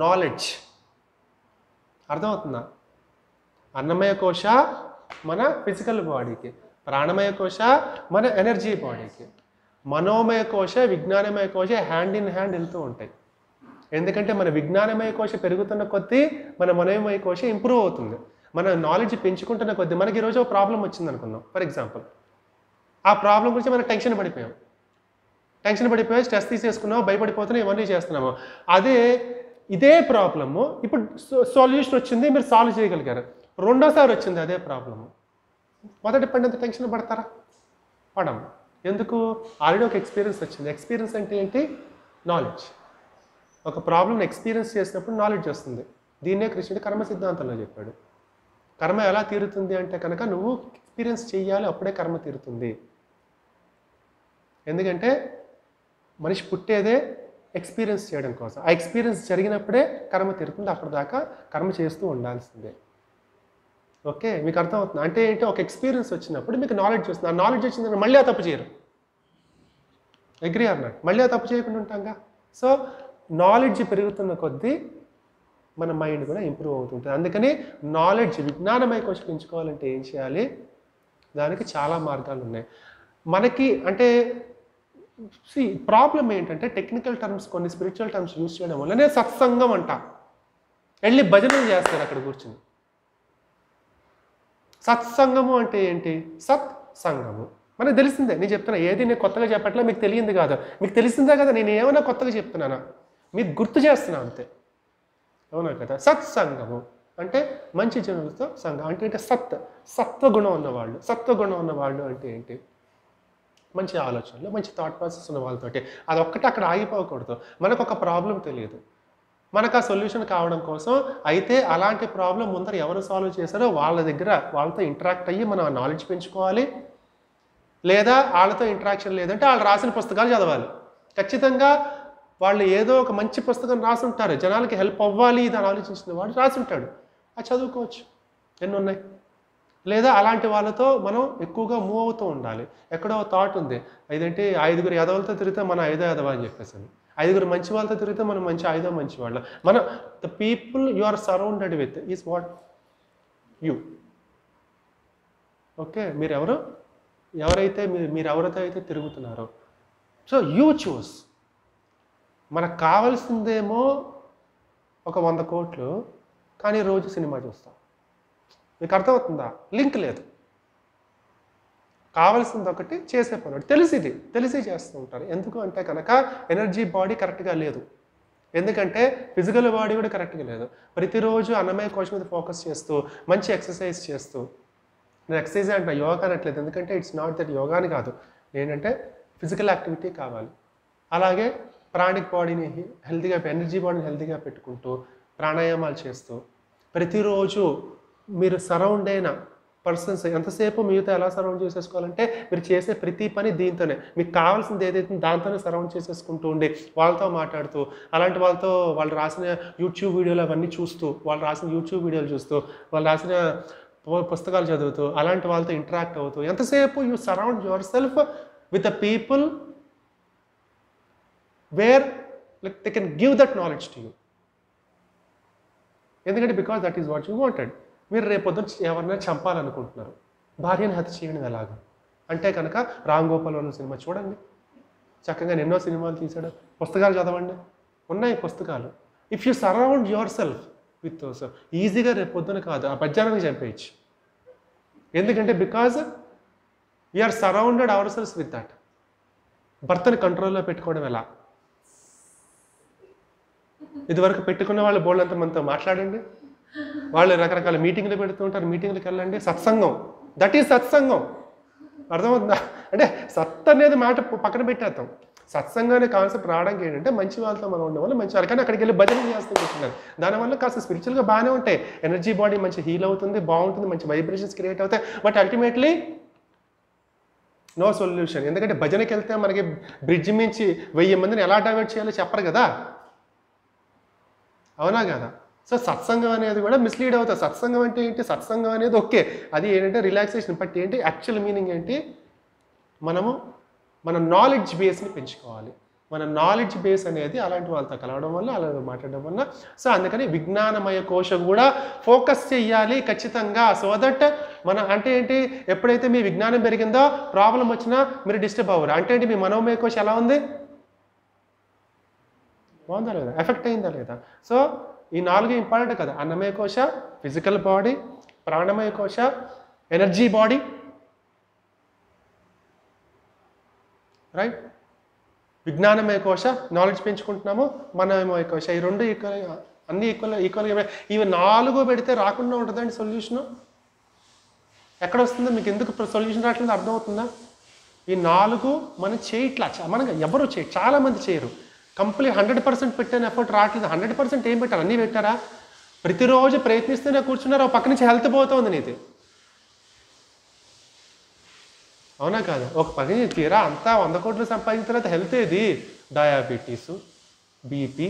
నాలెడ్జ్. అర్థమవుతుందా? అన్నమయ కోశ మన ఫిజికల్ బాడీకి, ప్రాణమయ కోశ మన ఎనర్జీ బాడీకి, మనోమయ కోశ విజ్ఞానమయ కోశ హ్యాండ్ ఇన్ హ్యాండ్ వెళ్తూ ఉంటాయి. ఎందుకంటే మన విజ్ఞానమయ కోశ పెరుగుతున్న కొద్దీ మన మనోమయ కోశ ఇంప్రూవ్ అవుతుంది. మన నాలెడ్జ్ పెంచుకుంటున్న కొద్దీ మనకి ఈరోజు ఒక ప్రాబ్లం వచ్చింది అనుకుందాం ఫర్ ఎగ్జాంపుల్. ఆ ప్రాబ్లం గురించి మనం టెన్షన్ పడిపోయి స్ట్రెస్ తీసేసుకున్నాము, భయపడిపోతున్నాం, ఇవన్నీ చేస్తున్నాము. ఇదే ప్రాబ్లము ఇప్పుడు సొల్యూషన్ వచ్చింది, మీరు సాల్వ్ చేయగలిగారు. రెండోసారి వచ్చింది అదే ప్రాబ్లము, మొదటి పడినంత టెన్షన్ పడతారా? పడము. ఎందుకు? ఆల్రెడీ ఒక ఎక్స్పీరియన్స్ వచ్చింది. ఎక్స్పీరియన్స్ అంటే ఏంటి? నాలెడ్జ్. ఒక ప్రాబ్లమ్ని ఎక్స్పీరియన్స్ చేసినప్పుడు నాలెడ్జ్ వస్తుంది. దీన్నే కృష్ణుడు కర్మ సిద్ధాంతంలో చెప్పాడు. కర్మ ఎలా తీరుతుంది అంటే కనుక నువ్వు ఎక్స్పీరియన్స్ చెయ్యాలి, అప్పుడే కర్మ తీరుతుంది. ఎందుకంటే మనిషి పుట్టేదే ఎక్స్పీరియన్స్ చేయడం కోసం. ఆ ఎక్స్పీరియన్స్ జరిగినప్పుడే కర్మ తీరుతుంది. అక్కడ దాకా కర్మ చేస్తూ ఉండాల్సిందే. ఓకే, మీకు అర్థమవుతుంది? అంటే ఏంటి, ఒక ఎక్స్పీరియన్స్ వచ్చినప్పుడు మీకు నాలెడ్జ్ వస్తుంది. ఆ నాలెడ్జ్ వచ్చిందని మళ్ళీ ఆ తప్పు చేయరు. అగ్రీ అన్నాడు, మళ్ళీ ఆ తప్పు చేయకుండా ఉంటాంగా. సో నాలెడ్జ్ పెరుగుతున్న కొద్దీ మన మైండ్ కూడా ఇంప్రూవ్ అవుతుంటుంది. అందుకని నాలెడ్జ్, విజ్ఞానమయ కోశం పెంచుకోవాలంటే ఏం చేయాలి? దానికి చాలా మార్గాలు ఉన్నాయి మనకి. అంటే ప్రాబ్లం ఏంటంటే టెక్నికల్ టర్మ్స్, కొన్ని స్పిరిచువల్ టర్మ్స్ యూజ్ చేయడం వల్ల నేను సత్సంగం అంట, వెళ్ళి భజనలు చేస్తారు అక్కడ కూర్చుని. సత్సంగము అంటే ఏంటి? సత్సంగము మనకు తెలిసిందే. నేను చెప్తున్నా, ఏది నేను కొత్తగా చెప్పట్లే, మీకు తెలియంది కాదు. మీకు తెలిసిందే కదా, నేను ఏమైనా కొత్తగా చెప్తున్నానా? మీకు గుర్తు చేస్తున్నా అంతే. అవునా కదా? సత్సంగము అంటే మంచి జనులతో సంఘం. అంటే సత్వగుణం ఉన్నవాళ్ళు. సత్వగుణం ఉన్నవాళ్ళు అంటే ఏంటి? మంచి ఆలోచనలు, మంచి థాట్ ప్రాసెస్ ఉన్న వాళ్ళతోటి. అదొక్కటి అక్కడ ఆగిపోకూడదు. మనకు ఒక ప్రాబ్లం తెలియదు, మనకు ఆ సొల్యూషన్ కావడం కోసం అయితే అలాంటి ప్రాబ్లం ముందర ఎవరు సాల్వ్ చేశారో వాళ్ళతో ఇంటరాక్ట్ అయ్యి మనం ఆ నాలెడ్జ్ పెంచుకోవాలి. లేదా వాళ్ళతో ఇంటరాక్షన్ లేదంటే వాళ్ళు రాసిన పుస్తకాలు చదవాలి. ఖచ్చితంగా వాళ్ళు ఏదో ఒక మంచి పుస్తకం రాసుంటారు, జనాలకి హెల్ప్ అవ్వాలి అని ఆలోచించిన వాడు రాసుంటాడు, అది చదువుకోవచ్చు. ఎన్ని ఉన్నాయి. లేదా అలాంటి వాళ్ళతో మనం ఎక్కువగా మూవ్ అవుతూ ఉండాలి. ఎక్కడో థాట్ ఉంది, ఇదేంటి 5 ఎదవలతో తిరిగితే మనం 5 ఎదవ అని చెప్పేసి, 5 మంచి వాళ్ళతో తిరిగితే మనం మంచి వాళ్ళ. The people you are surrounded with is what you. Okay, మీరు ఎవరితో అయితే తిరుగుతున్నారో, సో యూ చూస్. మనకు కావాల్సిందేమో ఒక 100 కోట్లు, కానీ రోజు సినిమా చూస్తాం. మీకు అర్థమవుతుందా? లింక్ లేదు. కావాల్సింది ఒకటి, చేసే పని తెలిసి చేస్తూ ఉంటారు. ఎందుకు అంటే కనుక ఎనర్జీ బాడీ కరెక్ట్గా లేదు. ఎందుకంటే ఫిజికల్ బాడీ కూడా కరెక్ట్గా లేదు. ప్రతిరోజు అన్నమయ కోశం మీద ఫోకస్ చేస్తూ మంచి ఎక్సర్సైజ్ చేస్తూ, నేను ఎక్సర్సైజ్ అంటే యోగా అనట్లేదు, ఎందుకంటే ఇట్స్ నాట్ దట్ యోగాని కాదు, ఏంటంటే ఫిజికల్ యాక్టివిటీ కావాలి. అలాగే ప్రాణిక్ బాడీని హెల్తీగా, ఎనర్జీ బాడీని హెల్తీగా పెట్టుకుంటూ ప్రాణాయామాలు చేస్తూ ప్రతిరోజు మీరు సరౌండ్ అయిన పర్సన్స్ ఎంతసేపు మీతో ఎలా సరౌండ్ చేసేసుకోవాలంటే మీరు చేసే ప్రతి పని దీంతోనే, మీకు కావాల్సింది ఏదైతే దాంతోనే సరౌండ్ చేసేసుకుంటూ ఉండి వాళ్ళతో మాట్లాడుతూ, అలాంటి వాళ్ళతో వాళ్ళు రాసిన యూట్యూబ్ వీడియోలు అవన్నీ చూస్తూ, వాళ్ళు రాసిన యూట్యూబ్ వీడియోలు చూస్తూ, వాళ్ళు రాసిన పుస్తకాలు చదువుతూ, అలాంటి వాళ్ళతో ఇంటరాక్ట్ అవుతూ, ఎంతసేపు you surround yourself with the people where like they can give that knowledge to you. ఎందుకంటే because that is what you wanted. మీరు రేపొద్దున ఎవరినైనా చంపాలనుకుంటున్నారు, భార్యను హత్య చేయడం ఎలాగా అంటే కనుక రామ్ గోపాల్ వర్మ సినిమా చూడండి, చక్కగా ఎన్నో సినిమాలు తీసాడు. పుస్తకాలు చదవండి, ఉన్నాయి పుస్తకాలు. If you surround yourself with those, ఈజీగా రేపొద్దున కాదు ఆ పద్యానికి చంపేయచ్చు. ఎందుకంటే because we are surrounded ourselves with that. భర్తని కంట్రోల్లో పెట్టుకోవడం ఎలా? ఇదివరకు పెట్టుకున్న వాళ్ళు బోల్డంత మనతో మాట్లాడండి, వాళ్ళు రకరకాల మీటింగ్లు పెడుతూ ఉంటారు, మీటింగ్లకు వెళ్ళండి. సత్సంగం దట్ ఈజ్ సత్సంగం. అర్థమవుతుందా? అంటే సత్ అనేది మాట పక్కన పెట్టేద్దాం. సత్సంగం అనే కాన్సెప్ట్ రావడానికి ఏంటంటే మంచి వాళ్ళతో మనం ఉండడం వల్ల మంచి వాళ్ళు, కానీ అక్కడికి వెళ్ళి భజన చేస్తూ కూర్చున్నారు. దానివల్ల కాస్త స్పిరిచువల్గా బాగానే ఉంటాయి, ఎనర్జీ బాడీ మంచి హీల్ అవుతుంది, బాగుంటుంది, మంచి వైబ్రేషన్స్ క్రియేట్ అవుతాయి. But ultimately no solution. ఎందుకంటే భజనకి వెళ్తే మనకి బ్రిడ్జ్ మించి 1000 మందిని ఎలా డైవర్ట్ చేయాలో చెప్పరు కదా, అవునా కదా? సో సత్సంగం అనేది కూడా మిస్లీడ్ అవుతుంది. సత్సంగం అంటే ఏంటి? సత్సంగం అనేది ఓకే, అది ఏంటంటే రిలాక్సేషన్. బట్ ఏంటి యాక్చువల్ మీనింగ్ ఏంటి? మన నాలెడ్జ్ బేస్ని పెంచుకోవాలి. మన నాలెడ్జ్ బేస్ అనేది అలాంటి వాళ్ళతో కలవడం వల్ల, అలా మాట్లాడడం వల్ల. సో అందుకని విజ్ఞానమయ కోశం కూడా ఫోకస్ చెయ్యాలి ఖచ్చితంగా. సో దట్ అంటే ఏంటి, ఎప్పుడైతే మీ విజ్ఞానం పెరిగిందో ప్రాబ్లం వచ్చినా మీరు డిస్టర్బ్ అవ్వరు. అంటే ఏంటి, మీ మనోమయ కోశం ఎలా ఉంది, బాగుందా లేదా, ఎఫెక్ట్ అయిందా లేదా? సో ఈ 4 ఇంపార్టెంట్ కదా, అన్నమయ కోశ ఫిజికల్ బాడీ, ప్రాణమయ కోశ ఎనర్జీ బాడీ, రైట్? విజ్ఞానమయ కోశ నాలెడ్జ్ పెంచుకుంటున్నాము, మనోమయ కోశ, ఈ 2 ఈక్వల్, అన్ని ఈక్వల్గా. ఇవి 4 పెడితే రాకుండా ఉంటుందండి సొల్యూషను. ఎక్కడ వస్తుందో మీకు, ఎందుకు సొల్యూషన్ రావట్లేదు అర్థమవుతుందా? ఈ 4 మనం చేయట్లా, మనం ఎవరు చాలామంది చేయరు. కంప్లీట్ 100% పెట్టిన ఎఫర్ట్ రావట్లేదు. 100% ఏం పెట్టారు, అన్నీ పెట్టారా? ప్రతిరోజు ప్రయత్నిస్తూనే కూర్చున్నారు, పక్క నుంచి హెల్త్ పోతుంది నీది, అవునా కాదా? ఒక పని తీరా అంతా 100 కోట్లు సంపాదించిన తర్వాత హెల్త్ ఏది? డయాబెటీసు, బీపీ,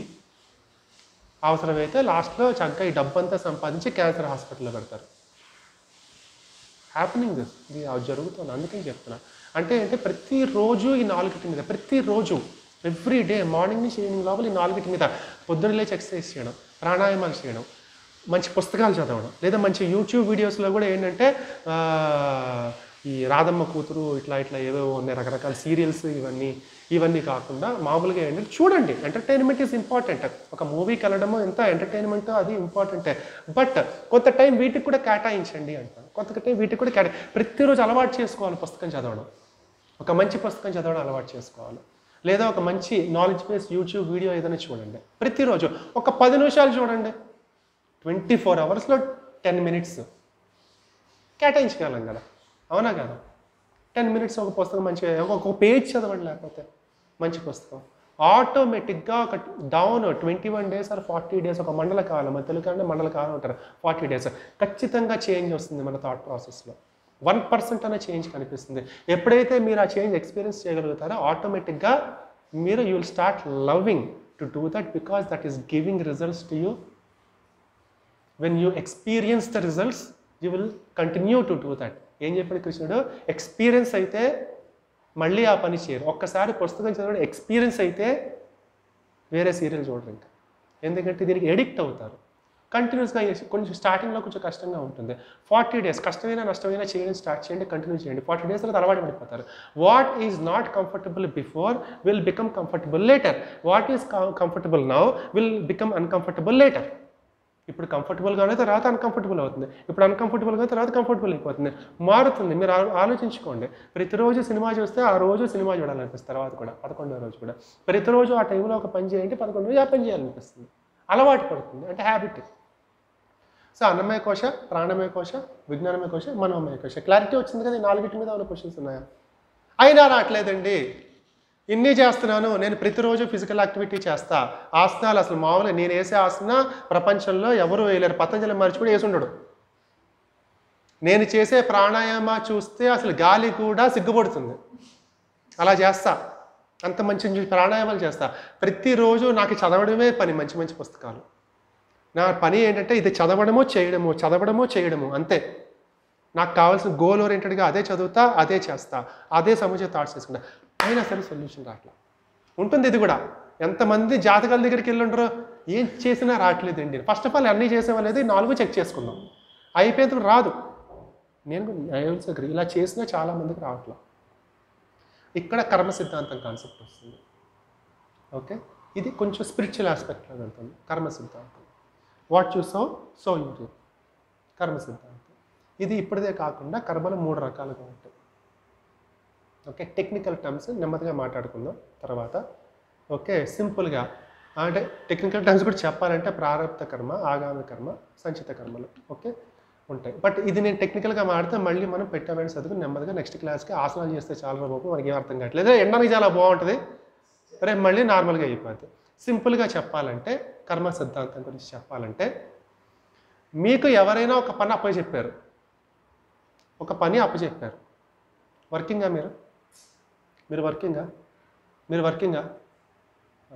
అవసరమైతే లాస్ట్లో చక్కగా ఈ డబ్బంతా సంపాదించి క్యాన్సర్ హాస్పిటల్లో పెడతారు. హ్యాపెనింగ్ దిస్, ఇది జరుగుతుంది. అందుకని చెప్తున్నా. అంటే ప్రతిరోజు ఈ 4 మీద, ప్రతిరోజు ఎవ్రీ డే మార్నింగ్ నుంచి ఈవినింగ్ లోపల ఈ 4 మీద పొద్దున్న లేచి ఎక్సర్సైజ్ చేయడం, ప్రాణాయామాలు చేయడం, మంచి పుస్తకాలు చదవడం, లేదా మంచి యూట్యూబ్ వీడియోస్లో కూడా ఏంటంటే ఈ రాధమ్మ కూతురు ఇట్లా ఏవో ఉన్నాయి రకరకాల సీరియల్స్, ఇవన్నీ కాకుండా మామూలుగా ఏంటంటే చూడండి. Entertainment is important. ఒక మూవీకి వెళ్ళడము ఎంత ఎంటర్టైన్మెంట్, అది ఇంపార్టెంటే. బట్ కొంత టైం వీటికి కూడా కేటాయించండి అంటాను. కొంత టైం వీటికి కూడా ప్రతిరోజు అలవాటు చేసుకోవాలి పుస్తకం చదవడం. ఒక మంచి పుస్తకం చదవడం అలవాటు చేసుకోవాలి. లేదా ఒక మంచి నాలెడ్జ్ బేస్ యూట్యూబ్ వీడియో ఏదైనా చూడండి. ప్రతిరోజు ఒక 10 నిమిషాలు చూడండి. 24 అవర్స్లో 10 మినిట్స్ కేటాయించగలం కదా, అవునా కదా? 10 మినిట్స్ ఒక పుస్తకం మంచిగా, ఒక పేజ్ చదవండి, లేకపోతే మంచి పుస్తకం. ఆటోమేటిక్గా ఒక డౌన్ 21 days ఆర్ 40 days, ఒక మండల కాలం, మన తెలుగు అంటే మండల కాలం అంటారు, 40 days ఖచ్చితంగా చేంజ్ వస్తుంది మన థాట్ ప్రాసెస్లో. 1% అనే చేంజ్ కనిపిస్తుంది. ఎప్పుడైతే మీరు ఆ చేంజ్ ఎక్స్పీరియన్స్ చేయగలుగుతారో ఆటోమేటిక్గా మీరు you will start loving to do that, because that is giving results to you. When you experience the results you will continue to do that. ఏం చెప్పాడు కృష్ణుడు? ఎక్స్పీరియన్స్ అయితే మళ్ళీ ఆ పని చేయరు. ఒక్కసారి పుస్తకం చదవడం ఎక్స్పీరియన్స్ అయితే వేరే సీరియల్ చూడరు ఇంకా, ఎందుకంటే దీనికి ఎడిక్ట్ అవుతారు. కంటిన్యూస్గా కొంచెం స్టార్టింగ్లో కొంచెం కష్టంగా ఉంటుంది. 40 days కష్టమైనా నష్టమైనా చేయడం స్టార్ట్ చేయండి, కంటిన్యూ చేయండి. 40 days తర్వాత అలవాటు పడిపోతారు. What is not comfortable before will become comfortable later. What is comfortable now will become uncomfortable later. ఇప్పుడు కంఫర్టబుల్గానే తర్వాత అన్కంఫర్టబుల్ అవుతుంది, ఇప్పుడు అన్కంఫర్టబుల్గా తర్వాత కంఫర్టబుల్ అయిపోతుంది, మారుతుంది. మీరు ఆలోచించుకోండి. ప్రతిరోజు సినిమా చూస్తే ఆ రోజు సినిమా చూడాలనిపిస్తుంది, తర్వాత కూడా 11వ రోజు కూడా. ప్రతిరోజు ఆ టైంలో ఒక పని చేయండి, 11వ రోజు ఆ పని చేయాలనిపిస్తుంది, అలవాటు పడుతుంది, అంటే హ్యాబిట్. సో అన్నమయ కోశ, ప్రాణమయ కోశ, విజ్ఞానమయ కోశ, మనోమయ కోశ. క్లారిటీ వచ్చింది కదా? ఈ 4 మీద ఉన్న క్వశ్చన్స్ ఉన్నాయా? అయినా రావట్లేదండి, ఇన్ని చేస్తున్నాను నేను, ప్రతిరోజు ఫిజికల్ యాక్టివిటీ చేస్తా, ఆసనాలు అసలు మామూలుగా నేను వేసే ఆసన ప్రపంచంలో ఎవరు వేయలేరు, పతంజలి మహర్షి కూడా వేసి ఉండడు. నేను చేసే ప్రాణాయామ చూస్తే అసలు గాలి కూడా సిగ్గుపడుతుంది, అలా చేస్తా, అంత మంచి ప్రాణాయామాలు చేస్తా. ప్రతిరోజు నాకు చదవడమే పని, మంచి మంచి పుస్తకాలు. నా పని ఏంటంటే ఇది చదవడము చేయడము అంతే. నాకు కావాల్సిన గోల్ ఓరియంటెడ్గా అదే చదువుతా, అదే చేస్తా, అదే సముచిత థాట్స్ చేసుకుంటా. అయినా సరే సొల్యూషన్ రావట్లా ఉంటుంది. ఇది కూడా ఎంతమంది జాతకాల దగ్గరికి వెళ్ళి ఉండరు, ఏం చేసినా రావట్లేదండి. ఫస్ట్ ఆఫ్ ఆల్ అన్నీ చేసేవాళ్ళేది 4 చెక్ చేసుకుందాం, అయిపోయేందుకు రాదు. నేను అగ్రీ, ఇలా చేసినా చాలామందికి రావట్లా. ఇక్కడ కర్మ సిద్ధాంతం కాన్సెప్ట్ వస్తుంది. ఓకే, ఇది కొంచెం స్పిరిచువల్ ఆస్పెక్ట్లో వెళ్తుంది. కర్మ సిద్ధాంతం, what you so so you do, కర్మ సిద్ధాంతం. ఇది ఇప్పటిదే కాకుండా కర్మలు 3 రకాలుగా ఉంటాయి. ఓకే, టెక్నికల్ టర్మ్స్ నెమ్మదిగా మాట్లాడుకుందాం తర్వాత. ఓకే, సింపుల్గా అంటే టెక్నికల్ టర్మ్స్ కూడా చెప్పాలంటే ప్రారబ్ధ కర్మ, ఆగామి కర్మ, సంచిత కర్మలు. ఓకే, ఉంటాయి. బట్ ఇది నేను టెక్నికల్గా మాడితే మళ్ళీ మనం పెట్టామని చదువుకుని నెమ్మదిగా నెక్స్ట్ క్లాస్కి ఆసనాలు చేస్తే చాలా బాబు మనకి ఏం అర్థం కావట్లేదు. ఎండడానికి చాలా బాగుంటుంది, రేపు మళ్ళీ నార్మల్గా అయిపోద్ది. సింపుల్గా చెప్పాలంటే కర్మ సిద్ధాంతం గురించి చెప్పాలంటే, మీకు ఎవరైనా ఒక పని అప్పచెప్పారు, ఒక పని అప్పచెప్పారు. వర్కింగా మీరు వర్కింగా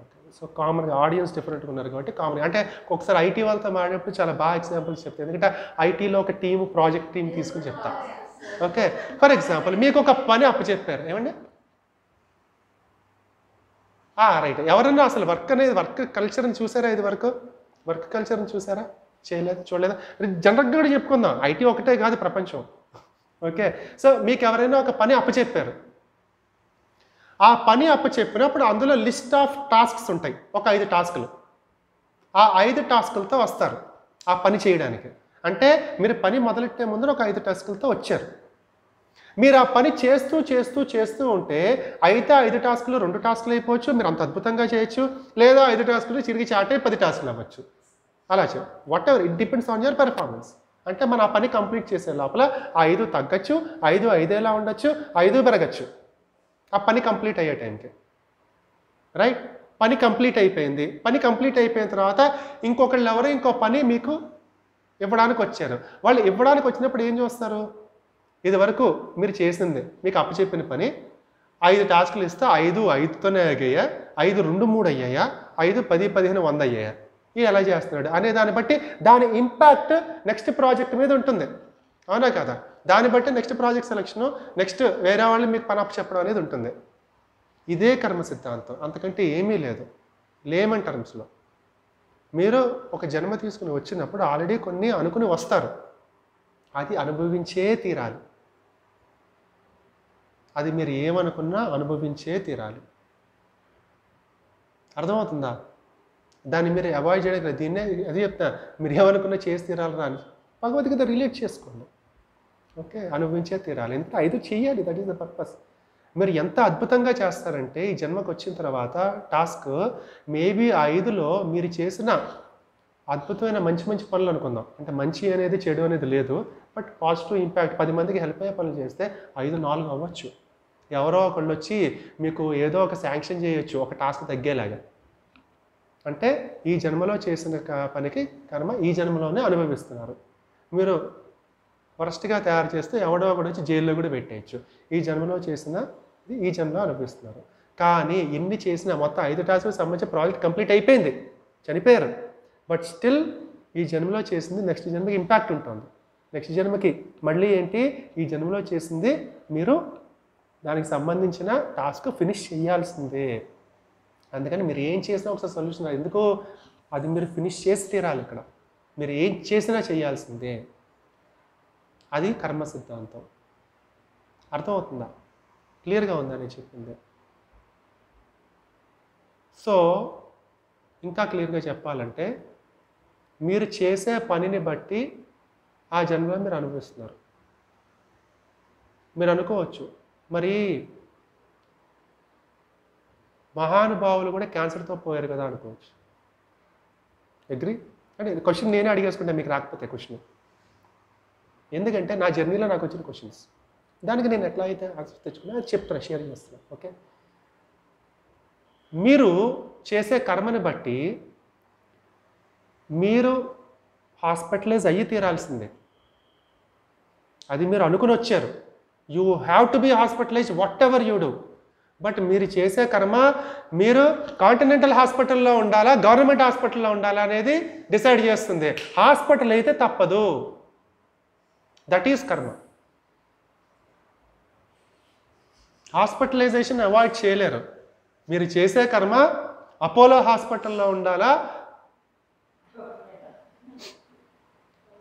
ఓకే. సో కామన్గా ఆడియన్స్ డిఫరెంట్గా ఉన్నారు కాబట్టి కామన్ అంటే ఒకసారి ఐటీ వాళ్ళతో మాట్లాడినప్పుడు చాలా బాగా ఎగ్జాంపుల్స్ చెప్తాను. ఎందుకంటే ఐటీలో ఒక టీము ప్రాజెక్ట్ టీం తీసుకుని చెప్తా. ఓకే, ఫర్ ఎగ్జాంపుల్ మీకు ఒక పని అప్పచెప్పారు, ఏమండి రైట్. ఎవరన్నా అసలు వర్క్ కల్చర్ని చూసారా? ఇది వర్క్ కల్చర్ని చూసారా? చూడలేదా? జనరల్గా కూడా చెప్పుకుందాం, ఐటీ ఒకటే కాదు ప్రపంచం. ఓకే, సో మీకు ఎవరైనా ఒక పని అప్పచెప్పారు, ఆ పని అప్పచెప్పినప్పుడు అందులో లిస్ట్ ఆఫ్ టాస్క్స్ ఉంటాయి, ఒక 5 టాస్కులు. ఆ 5 టాస్కులతో వస్తారు ఆ పని చేయడానికి. అంటే మీరు పని మొదలెట్టే ముందు ఒక 5 టాస్కులతో వచ్చారు. మీరు ఆ పని చేస్తూ ఉంటే అయితే 5 టాస్కులు 2 టాస్కులు అయిపోవచ్చు, మీరు అంత అద్భుతంగా చేయొచ్చు. లేదా 5 టాస్కులు చిరిగి చాటే 10 టాస్కులు అవ్వచ్చు. అలా what ever, it depends on your performance. అంటే మన ఆ పని కంప్లీట్ చేసే లోపల 5 తగ్గచ్చు, 5 ఎలా ఉండొచ్చు, 5 పెరగచ్చు ఆ పని కంప్లీట్ అయ్యే టైంకి. రైట్, పని కంప్లీట్ అయిపోయింది. పని కంప్లీట్ అయిపోయిన తర్వాత ఇంకొకళ్ళు ఎవరో ఇంకో పని మీకు ఇవ్వడానికి వచ్చారు. వాళ్ళు ఇవ్వడానికి వచ్చినప్పుడు ఏం చూస్తారు? ఇది వరకు మీరు చేసింది, మీకు అప్పచెప్పిన పని 5 టాస్కులు ఇస్తే 5తోనే అయ్యాయా, 5 2 3 అయ్యాయా, 5 10 15 100 అయ్యాయా, ఇది ఎలా చేస్తున్నాడు అనే దాన్ని బట్టి దాని ఇంపాక్ట్ నెక్స్ట్ ప్రాజెక్ట్ మీద ఉంటుంది. అవునా కదా? దాన్ని బట్టి నెక్స్ట్ ప్రాజెక్ట్ సెలక్షను, నెక్స్ట్ వేరే వాళ్ళు మీకు పని అప్పచెప్పడం అనేది ఉంటుంది. ఇదే కర్మ సిద్ధాంతం, అంతకంటే ఏమీ లేదు. లేమన్ టర్మ్స్లో మీరు ఒక జన్మ తీసుకుని వచ్చినప్పుడు ఆల్రెడీ కొన్ని అనుకుని వస్తారు, అది అనుభవించే తీరాలి. అది మీరు ఏమనుకున్నా అనుభవించే తీరాలి. అర్థమవుతుందా? దాన్ని మీరు అవాయిడ్ చేయడానికి దీన్నే అది చెప్తా, మీరు ఏమనుకున్నా చేసి తీరాలి అని భగవద్గీత రిలేట్ చేసుకోండి. ఓకే, అనుభవించే తీరాలి. ఎందుకంటే 5 చేయాలి, దట్ ఈస్ ద పర్పస్. మీరు ఎంత అద్భుతంగా చేస్తారంటే ఈ జన్మకు వచ్చిన తర్వాత టాస్క్ మేబీ 5లో మీరు చేసిన అద్భుతమైన మంచి పనులు అనుకుందాం, అంటే మంచి అనేది చెడు అనేది లేదు, బట్ పాజిటివ్ ఇంపాక్ట్ 10 మందికి హెల్ప్ అయ్యే పనులు చేస్తే 5 4 అవ్వచ్చు. ఎవరో ఒకళ్ళు వచ్చి మీకు ఏదో ఒక శాంక్షన్ చేయొచ్చు ఒక టాస్క్ తగ్గేలాగా. అంటే ఈ జన్మలో చేసిన పనికి కర్మ ఈ జన్మలోనే అనుభవిస్తున్నారు. మీరు వరస్ట్గా తయారు చేస్తే ఎవడో ఒకటి వచ్చి జైల్లో కూడా పెట్టేయచ్చు. ఈ జన్మలో చేసిన ఈ జన్మలో అనుభవిస్తున్నారు. కానీ ఇన్ని చేసిన మొత్తం 5 టాస్కులకు సంబంధించి ప్రాజెక్ట్ కంప్లీట్ అయిపోయింది, చనిపోయారు. బట్ స్టిల్ ఈ జన్మలో చేసింది నెక్స్ట్ జన్మకి ఇంపాక్ట్ ఉంటుంది. నెక్స్ట్ జన్మకి మళ్ళీ ఏంటి, ఈ జన్మలో చేసింది మీరు దానికి సంబంధించిన టాస్క్ ఫినిష్ చేయాల్సిందే. అందుకని మీరు ఏం చేసినా ఒకసారి సొల్యూషన్ ఎందుకు, అది మీరు ఫినిష్ చేసి తీరాలి. ఇక్కడ మీరు ఏం చేసినా చేయాల్సిందే. అది కర్మ సిద్ధాంతం. అర్థమవుతుందా? క్లియర్గా ఉందా నేను చెప్పింది? సో ఇంకా క్లియర్గా చెప్పాలంటే మీరు చేసే పనిని బట్టి ఆ జన్మలో మీరు అనుభవిస్తున్నారు. మీరు అనుకోవచ్చు మరి మహానుభావులు కూడా క్యాన్సర్తో పోయారు కదా అనుకోవచ్చు. అగ్రీ? అంటే క్వశ్చన్ నేనే అడిగేసుకుంటే మీకు రాకపోతే క్వశ్చన్, ఎందుకంటే నా జర్నీలో నాకు వచ్చిన క్వశ్చన్స్, దానికి నేను ఎట్లా అయితే ఆన్సర్ తెచ్చుకున్నా అది చెప్తాను, షేర్ చేస్తున్నాను. ఓకే, మీరు చేసే కర్మని బట్టి మీరు హాస్పిటలైజ్ అయ్యి తీరాల్సిందే. అది మీరు అనుకుని వచ్చారు, you have to be hospitalise whatever you do. But మీరు చేసే కర్మ మీరు కాంటినెంటల్ హాస్పిటల్లో ఉండాలా, గవర్నమెంట్ హాస్పిటల్లో ఉండాలా అనేది డిసైడ్ చేస్తుంది. హాస్పిటల్ అయితే తప్పదు, దట్ ఈస్ కర్మ. హాస్పిటలైజేషన్ అవాయిడ్ చేయలేరు. మీరు చేసే కర్మ అపోలో హాస్పిటల్లో ఉండాలా,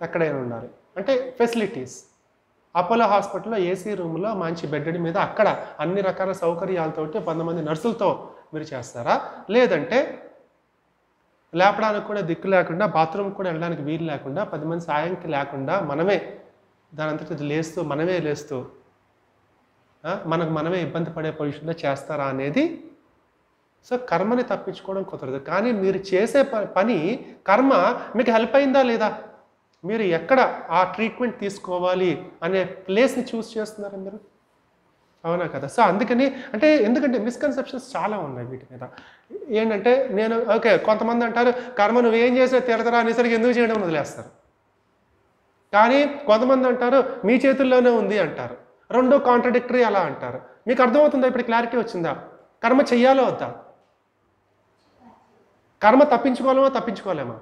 ఎక్కడైనా ఉండాలి. అంటే ఫెసిలిటీస్ అపోలో హాస్పిటల్లో ఏసీ రూమ్లో మంచి బెడ్ మీద అక్కడ అన్ని రకాల సౌకర్యాలతోటి 100 మంది నర్సులతో మీరు చేస్తారా, లేదంటే లేపడానికి కూడా దిక్కు లేకుండా, బాత్రూమ్ కూడా వెళ్ళడానికి వీలు లేకుండా, 10 మంది సాయంకి లేకుండా మనమే దాని అంతటి లేస్తూ మనమే లేస్తూ మనమే ఇబ్బంది పడే పొజిషన్లో చేస్తారా అనేది. సో కర్మని తప్పించుకోవడం కుదరదు. కానీ మీరు చేసే పని కర్మ మీకు హెల్ప్ అయిందా లేదా మీరు ఎక్కడ ఆ ట్రీట్మెంట్ తీసుకోవాలి అనే ప్లేస్ని చూస్ చేస్తున్నారు మీరు, అవునా కదా? సో అందుకని అంటే ఎందుకంటే మిస్కన్సెప్షన్స్ చాలా ఉన్నాయి వీటి మీద. ఏంటంటే నేను ఓకే, కొంతమంది అంటారు కర్మ నువ్వేం చేసే తిడతరా అనేసరికి ఎందుకు చేయడం వదిలేస్తారు. కానీ కొంతమంది అంటారు మీ చేతుల్లోనే ఉంది అంటారు. రెండో కాంట్రడిక్టరీ అలా అంటారు. మీకు అర్థమవుతుందా? ఇప్పుడు క్లారిటీ వచ్చిందా? కర్మ చెయ్యాలో వద్దా? కర్మ తప్పించుకోలేమా?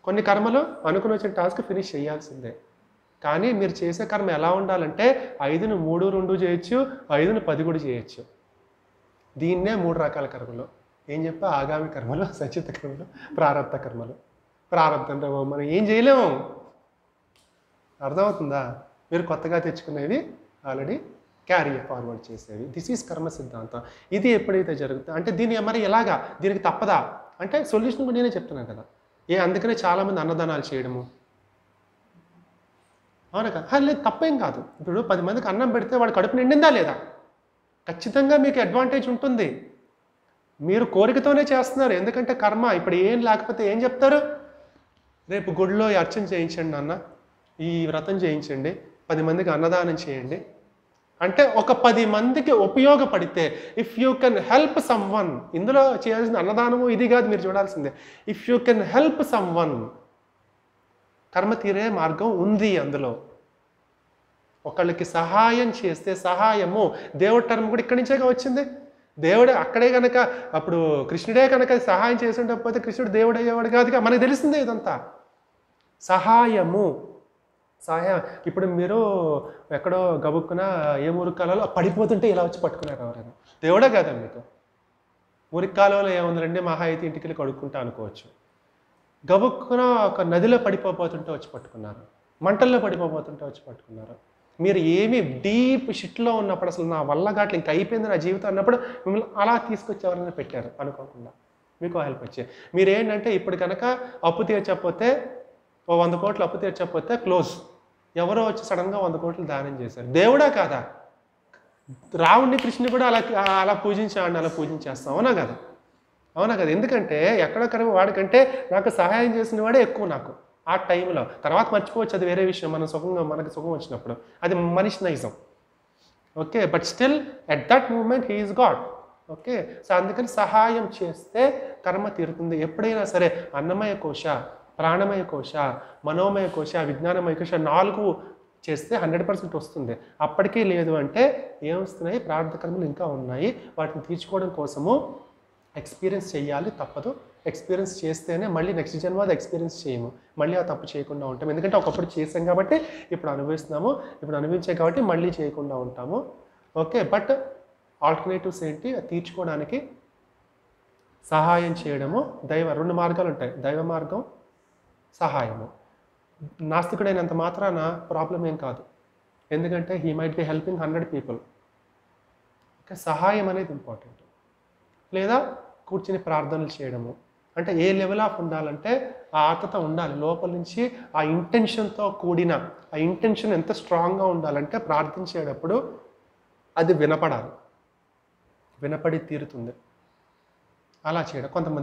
కొన్ని కర్మలు అనుకుని వచ్చిన టాస్క్ ఫినిష్ చేయాల్సిందే. కానీ మీరు చేసే కర్మ ఎలా ఉండాలంటే 5ని 3, 2 చేయొచ్చు, 5ని 10 కూడా చేయొచ్చు. దీన్నే 3 రకాల కర్మలు. ఏం చెప్పా? ఆగామి కర్మలు, సంచిత కర్మలు, ప్రారబ్ధ కర్మలు. ప్రారబ్ధంలో మనం ఏం చేయలేము. అర్థమవుతుందా? మీరు కొత్తగా తెచ్చుకునేవి ఆల్రెడీ క్యారీ ఫార్వర్డ్ చేసేవి. దిస్ ఈజ్ కర్మ సిద్ధాంతం. ఇది ఎప్పుడైతే జరుగుతుందో అంటే దీన్ని మరి ఎలాగా, దీనికి తప్పదా అంటే సొల్యూషన్ కూడా నేనే చెప్తున్నాను కదా. అందుకనే చాలామంది అన్నదానాలు చేయడము, అవునా కదా? లేదు, తప్పేం కాదు. ఇప్పుడు 10 మందికి అన్నం పెడితే వాడు కడుపు నిండిందా లేదా? ఖచ్చితంగా మీకు అడ్వాంటేజ్ ఉంటుంది. మీరు కోరికతోనే చేస్తున్నారు. ఎందుకంటే కర్మ ఇప్పుడు ఏం లేకపోతే ఏం చెప్తారు? రేపు గుడిలో ఈ అర్చన చేయించండి నాన్న, ఈ వ్రతం చేయించండి, 10 మందికి అన్నదానం చేయండి అంటే ఒక 10 మందికి ఉపయోగపడితే, if you can help some one, ఇందులో చేయాల్సిన అన్నదానము ఇది కాదు మీరు చూడాల్సిందే. If you can help some one, కర్మ తీరే మార్గం ఉంది అందులో. ఒకళ్ళకి సహాయం చేస్తే, సహాయము దేవుడి టర్మ్ కూడా ఇక్కడి నుంచేగా వచ్చింది. దేవుడే అక్కడే కనుక అప్పుడు కృష్ణుడే కనుక సహాయం చేసి ఉండకపోతే కృష్ణుడు దేవుడు అయ్యేవాడు కాదుగా. మనకు తెలిసిందే ఇదంతా. సహాయము, సహాయం. ఇప్పుడు మీరు ఎక్కడో గబుక్కున ఏ మురికాలలో పడిపోతుంటే ఇలా వచ్చి పట్టుకున్నారు ఎవరైనా, దేవుడే కాదా మీకు? మురికాలలో ఏముందండి, మహా అయితే ఇంటికి కడుక్కుంటా అనుకోవచ్చు. గబుక్కున ఒక నదిలో పడిపోతుంటే వచ్చి పట్టుకున్నారు, మంటల్లో పడిపోతుంటే వచ్చి పట్టుకున్నారు. మీరు ఏమి డీప్ షిట్లో ఉన్నప్పుడు, అసలు నా వల్ల గాట్లు ఇంక అయిపోయింది నా జీవితం అన్నప్పుడు మిమ్మల్ని అలా తీసుకొచ్చి ఎవరైనా పెట్టారు అనుకోకుండా, మీకు హెల్ప్ వచ్చాయి. మీరు ఏంటంటే ఇప్పుడు కనుక అప్పు తీర్చకపోతే, 100 కోట్లు అప్పు తీర్చకపోతే క్లోజ్, ఎవరో వచ్చి సడన్గా 100 కోట్లు దానం చేశారు. దేవుడా కాదా? రావుణ్ణి కృష్ణుని కూడా అలా పూజించాడు, అలా పూజించేస్తాం, అవునా కదా? అవునా కదా? ఎందుకంటే ఎక్కడొక్కడ వాడికంటే నాకు సహాయం చేసిన వాడే ఎక్కువ నాకు ఆ టైంలో. తర్వాత మర్చిపోవచ్చు, అది వేరే విషయం. మనకు సుఖం వచ్చినప్పుడు అది మనిషి నైజం. Okay, but still at that moment he is God. Okay, so అందుకని సహాయం చేస్తే కర్మ తీరుతుంది. ఎప్పుడైనా సరే అన్నమయ కోశ, ప్రాణమయ కోశ, మనోమయ కోశ, విజ్ఞానమయ కోశ 4 చేస్తే 100% వస్తుంది. అప్పటికీ లేదు అంటే ఏమొస్తున్నాయి? ప్రారంభ కర్మలు ఇంకా ఉన్నాయి. వాటిని తీర్చుకోవడం కోసము ఎక్స్పీరియన్స్ చేయాలి, తప్పదు. ఎక్స్పీరియన్స్ చేస్తేనే మళ్ళీ నెక్స్ట్ జన్మ అది ఎక్స్పీరియన్స్ చేయము, మళ్ళీ ఆ తప్పు చేయకుండా ఉంటాం. ఎందుకంటే ఒకప్పుడు చేసాం కాబట్టి ఇప్పుడు అనుభవిస్తున్నాము, ఇప్పుడు అనుభవించాం కాబట్టి మళ్ళీ చేయకుండా ఉంటాము. ఓకే, బట్ ఆల్టర్నేటివ్స్ ఏంటి? తీర్చుకోవడానికి సహాయం చేయడము, 2 మార్గాలు ఉంటాయి, దైవ మార్గం, సహాయము. నాస్తికుడైనంత మాత్రాన ప్రాబ్లం ఏం కాదు, ఎందుకంటే he might be helping 100 people. Okay, సహాయం అనేది ఇంపార్టెంట్. లేదా కూర్చుని ప్రార్థనలు చేయడము, అంటే ఏ లెవెల్ ఆఫ్ ఉండాలంటే ఆ ఆతత ఉండాలి లోపల నుంచి, ఆ ఇంటెన్షన్తో కూడిన, ఆ ఇంటెన్షన్ ఎంత స్ట్రాంగ్గా ఉండాలంటే ప్రార్థించేటప్పుడు అది వినపడాలి, వినపడి తీరుతుంది. అలా చేయడం కొంతమంది